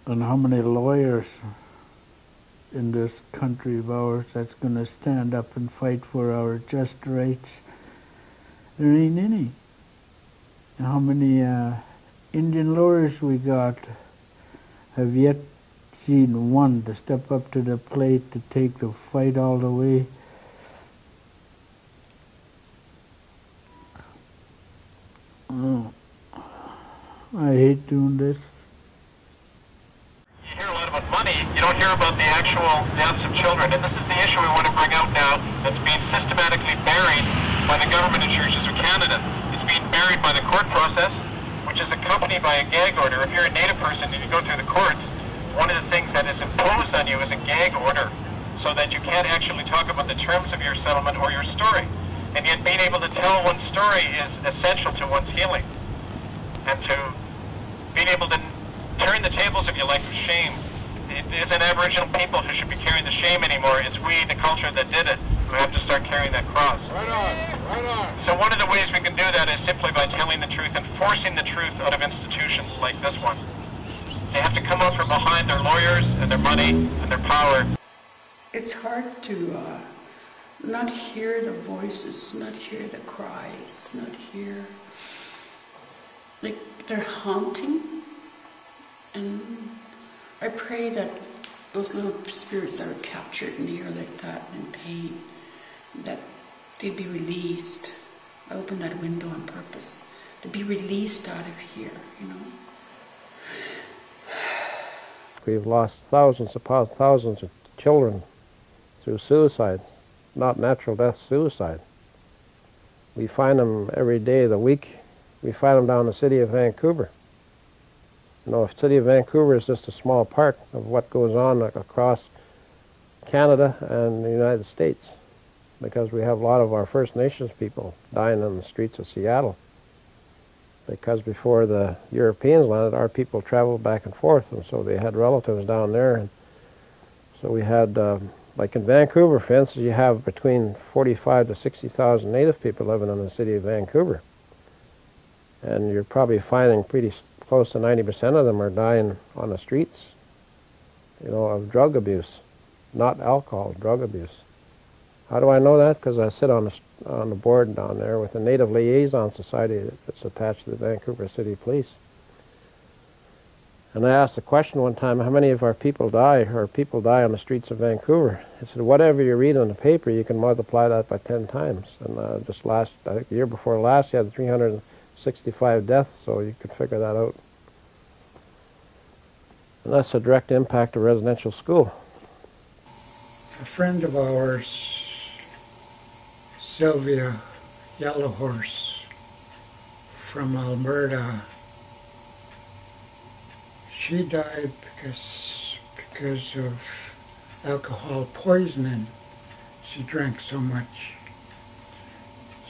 And how many lawyers in this country of ours that's going to stand up and fight for our just rights? There ain't any. And how many Indian lawyers we got have yet seen one to step up to the plate to take the fight all the way? Oh, I hate doing this. You hear a lot about money, you don't hear about the actual deaths of children, and this is the issue we want to bring out now that's being systematically by the government and churches of Canada. It's being buried by the court process, which is accompanied by a gag order. If you're a Native person and you go through the courts, one of the things that is imposed on you is a gag order, so that you can't actually talk about the terms of your settlement or your story. And yet being able to tell one's story is essential to one's healing. And to being able to turn the tables, if you like, of shame. It isn't Aboriginal people who should be carrying the shame anymore. It's we, the culture that did it, who have to start carrying that cross. Right on, right on. So one of the ways we can do that is simply by telling the truth and forcing the truth out of institutions like this one. They have to come out from behind their lawyers and their money and their power. It's hard to not hear the voices, not hear the cries, not hear, like they're haunting. And I pray that those little spirits that are captured in here like that in pain, that they'd be released. I opened that window on purpose, to be released out of here, you know. We've lost thousands upon thousands of children through suicide, not natural death, suicide. We find them every day of the week. We find them down in the city of Vancouver. You know, the city of Vancouver is just a small part of what goes on across Canada and the United States, because we have a lot of our First Nations people dying on the streets of Seattle. Because before the Europeans landed, our people traveled back and forth, and so they had relatives down there. And so we had, like in Vancouver, for instance, you have between 45 to 60,000 Native people living in the city of Vancouver. And you're probably finding pretty close to 90% of them are dying on the streets, you know, of drug abuse, not alcohol, drug abuse. How do I know that? Because I sit on the board down there with the Native Liaison Society that's attached to the Vancouver City Police. And I asked the question one time, how many of our people die, or people die on the streets of Vancouver? I said, whatever you read in the paper, you can multiply that by 10 times. And just I think the year before last, you had 365 deaths, so you could figure that out. And that's a direct impact of residential school. A friend of ours, Sylvia Yellowhorse from Alberta, she died because of alcohol poisoning. She drank so much.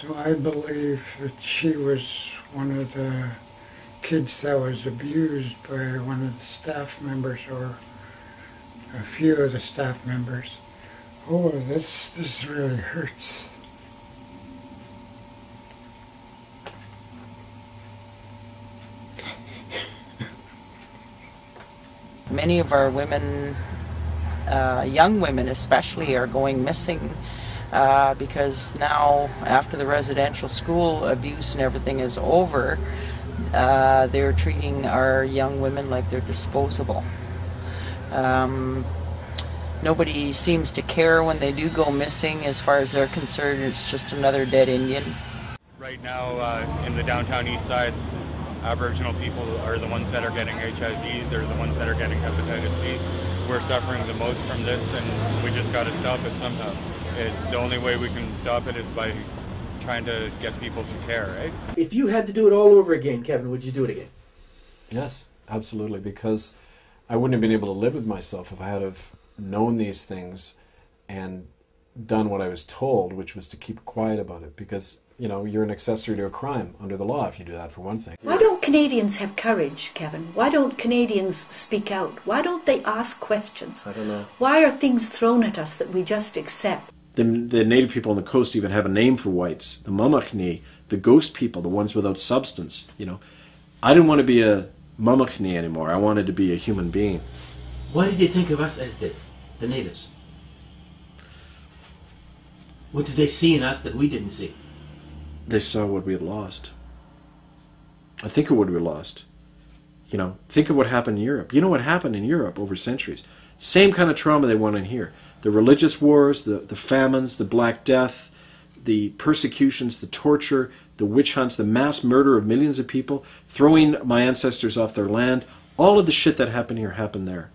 So I believe that she was one of the kids that was abused by one of the staff members, or a few of the staff members. Oh, this really hurts. Many of our women, young women especially, are going missing because now, after the residential school abuse and everything is over, they're treating our young women like they're disposable. Nobody seems to care when they do go missing. As far as they're concerned, it's just another dead Indian. Right now, in the downtown east side, Aboriginal people are the ones that are getting HIV. They're the ones that are getting hepatitis C. We're suffering the most from this, and we just got to stop it somehow. The only way we can stop it is by trying to get people to care, right? If you had to do it all over again, Kevin, would you do it again? Yes, absolutely, because I wouldn't have been able to live with myself if I had have known these things and done what I was told, which was to keep quiet about it, because, you know, you're an accessory to a crime under the law if you do that, for one thing. Why don't Canadians have courage, Kevin? Why don't Canadians speak out? Why don't they ask questions? I don't know. Why are things thrown at us that we just accept? The native people on the coast even have a name for whites, the Mamachni, the ghost people, the ones without substance, you know. I didn't want to be a Mamachni anymore. I wanted to be a human being. Why did they think of us as this, the natives? What did they see in us that we didn't see? They saw what we had lost. I think of what we lost. You know, think of what happened in Europe. You know what happened in Europe over centuries. Same kind of trauma they went in here. The religious wars, the famines, the Black Death, the persecutions, the torture, the witch hunts, the mass murder of millions of people, throwing my ancestors off their land. All of the shit that happened here happened there.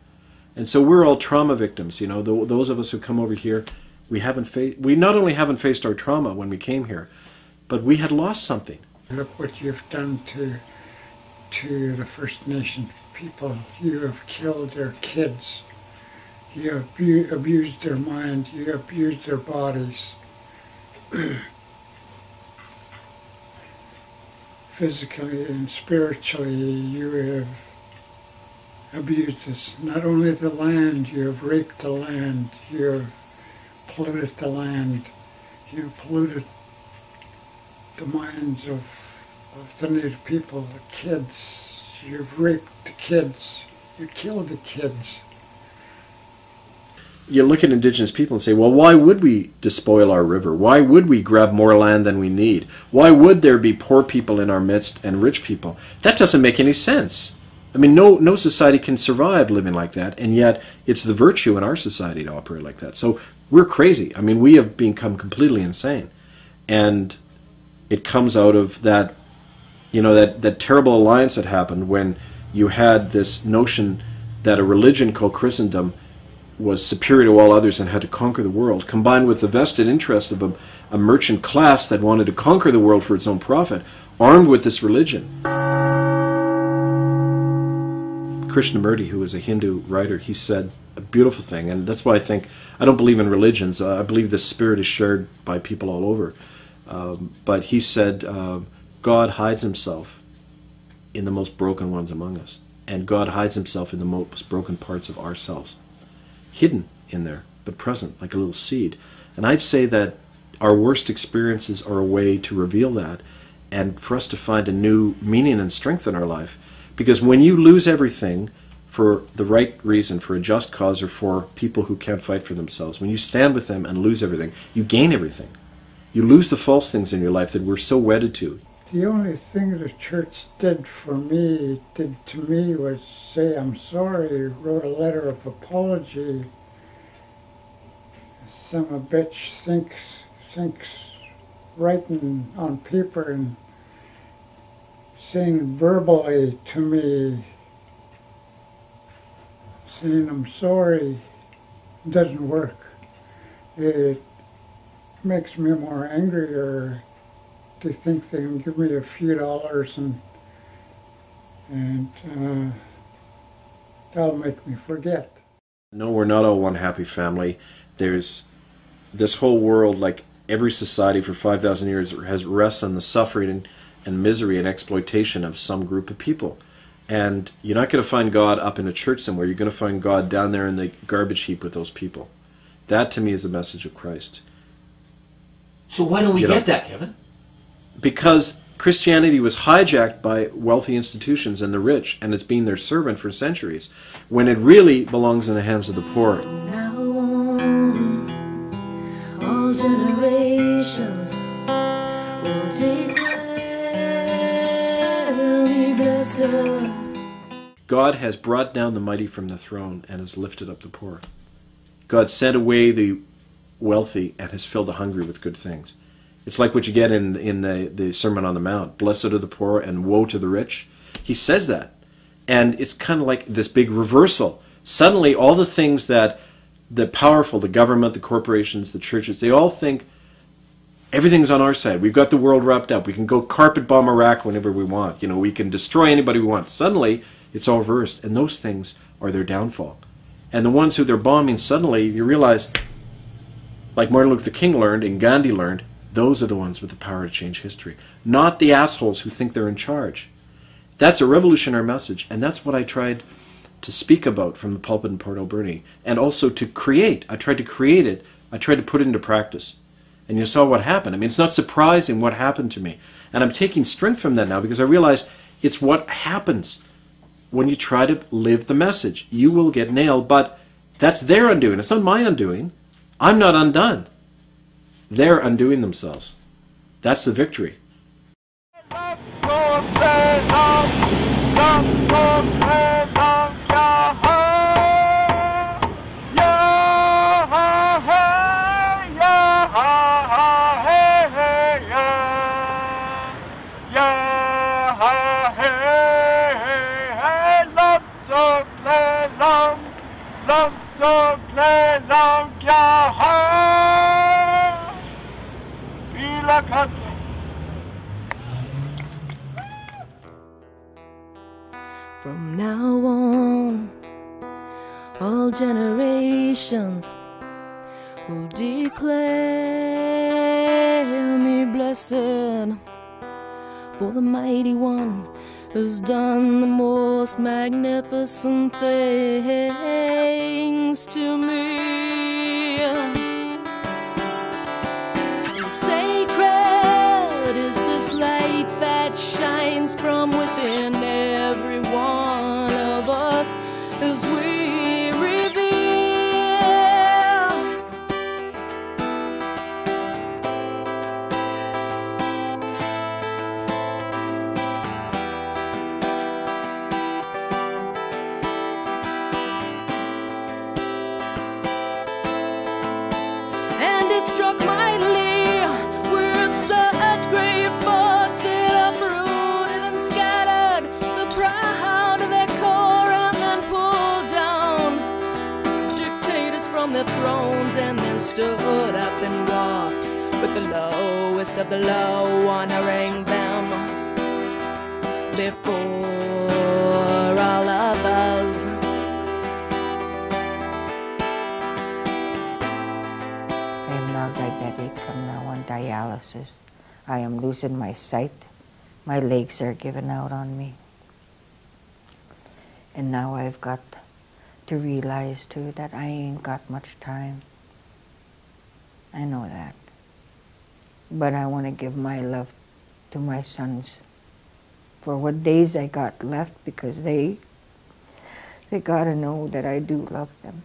And so we're all trauma victims. You know, those of us who come over here, we not only haven't faced our trauma when we came here, but we had lost something. Look what you've done to the First Nation people. You have killed their kids. You have abused their mind. You have abused their bodies. Physically and spiritually, you have abused this. Not only the land, you have raped the land. You have polluted the land. You have polluted the minds of the Native people, the kids. You've raped the kids. You killed the kids. You look at Indigenous people and say, well, why would we despoil our river? Why would we grab more land than we need? Why would there be poor people in our midst and rich people? That doesn't make any sense. I mean, no society can survive living like that, and yet it's the virtue in our society to operate like that. So we're crazy. I mean, we have become completely insane. And it comes out of that, you know, that terrible alliance that happened when you had this notion that a religion called Christendom was superior to all others and had to conquer the world, combined with the vested interest of a merchant class that wanted to conquer the world for its own profit, armed with this religion. Krishnamurti, who was a Hindu writer, he said a beautiful thing, and that's why I don't believe in religions. I believe the spirit is shared by people all over. But he said, God hides himself in the most broken ones among us, and God hides himself in the most broken parts of ourselves. Hidden in there, but present, like a little seed. And I'd say that our worst experiences are a way to reveal that, and for us to find a new meaning and strength in our life. Because when you lose everything for the right reason, for a just cause, or for people who can't fight for themselves, when you stand with them and lose everything, you gain everything. You lose the false things in your life that we're so wedded to. The only thing the church did to me, was say, I'm sorry, wrote a letter of apology. Some bitch thinks writing on paper and saying verbally to me, saying I'm sorry, doesn't work. It makes me more angrier to think they can give me a few dollars and that'll make me forget. No, we're not all one happy family. There's this whole world, like every society for 5,000 years, has rests on the suffering and misery and exploitation of some group of people. And you're not going to find God up in a church somewhere. You're going to find God down there in the garbage heap with those people. That, to me, is the message of Christ. So why don't we get that, Kevin? Because Christianity was hijacked by wealthy institutions and the rich, and it's been their servant for centuries, when it really belongs in the hands of the poor. Now on, all generations will declare me blessed. God has brought down the mighty from the throne and has lifted up the poor. God sent away the wealthy and has filled the hungry with good things. It's like what you get in the Sermon on the Mount. Blessed are the poor and woe to the rich. He says that. And it's kind of like this big reversal. Suddenly all the things that the powerful, the government, the corporations, the churches, they all think everything's on our side. We've got the world wrapped up. We can go carpet bomb Iraq whenever we want. You know, we can destroy anybody we want. Suddenly it's all reversed. And those things are their downfall. And the ones who they're bombing, suddenly you realize, like Martin Luther King learned and Gandhi learned, those are the ones with the power to change history, not the assholes who think they're in charge. That's a revolutionary message, and that's what I tried to speak about from the pulpit in Port Alberni, and also to create. I tried to create it. I tried to put it into practice. And you saw what happened. I mean, it's not surprising what happened to me. And I'm taking strength from that now because I realize it's what happens when you try to live the message. You will get nailed, but that's their undoing. It's not my undoing. I'm not undone. They're undoing themselves. That's the victory. From now on, all generations will declare me blessed, for the mighty one has done the most magnificent things to me. Sacred is this light that shines from within every one of us as we reveal. And it struck mightily with such great force, it uprooted and scattered the proud of their core, and then pulled down dictators from their thrones, and then stood up and walked with the lowest of the low, honoring them before all others. I am now diabetic. I'm now on dialysis. I am losing my sight. My legs are giving out on me. And now I've got to realize too that I ain't got much time. I know that. But I want to give my love to my sons for what days I got left, because they got to know that I do love them.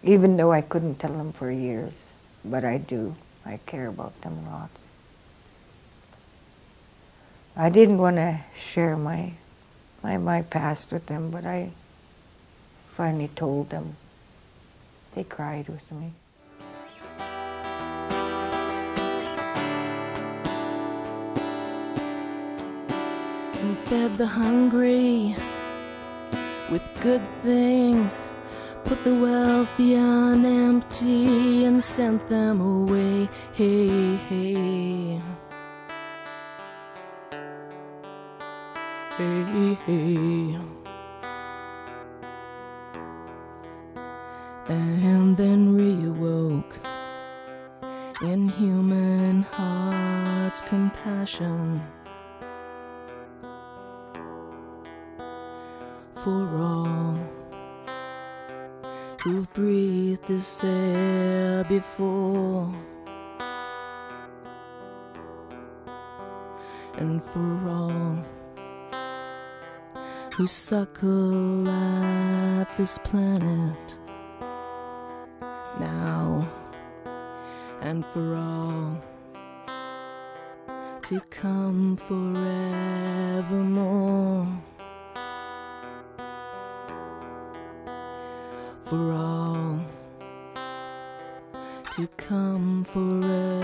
Even though I couldn't tell them for years, but I do. I care about them lots. I didn't want to share my past with them, but I finally told them. They cried with me. And fed the hungry with good things, put the wealthy on empty and sent them away. Hey, hey. Hey, hey. And then reawoke in human hearts compassion for all who've breathed this air before, and for all who suckle at this planet now, and for all to come forevermore. For all to come forevermore.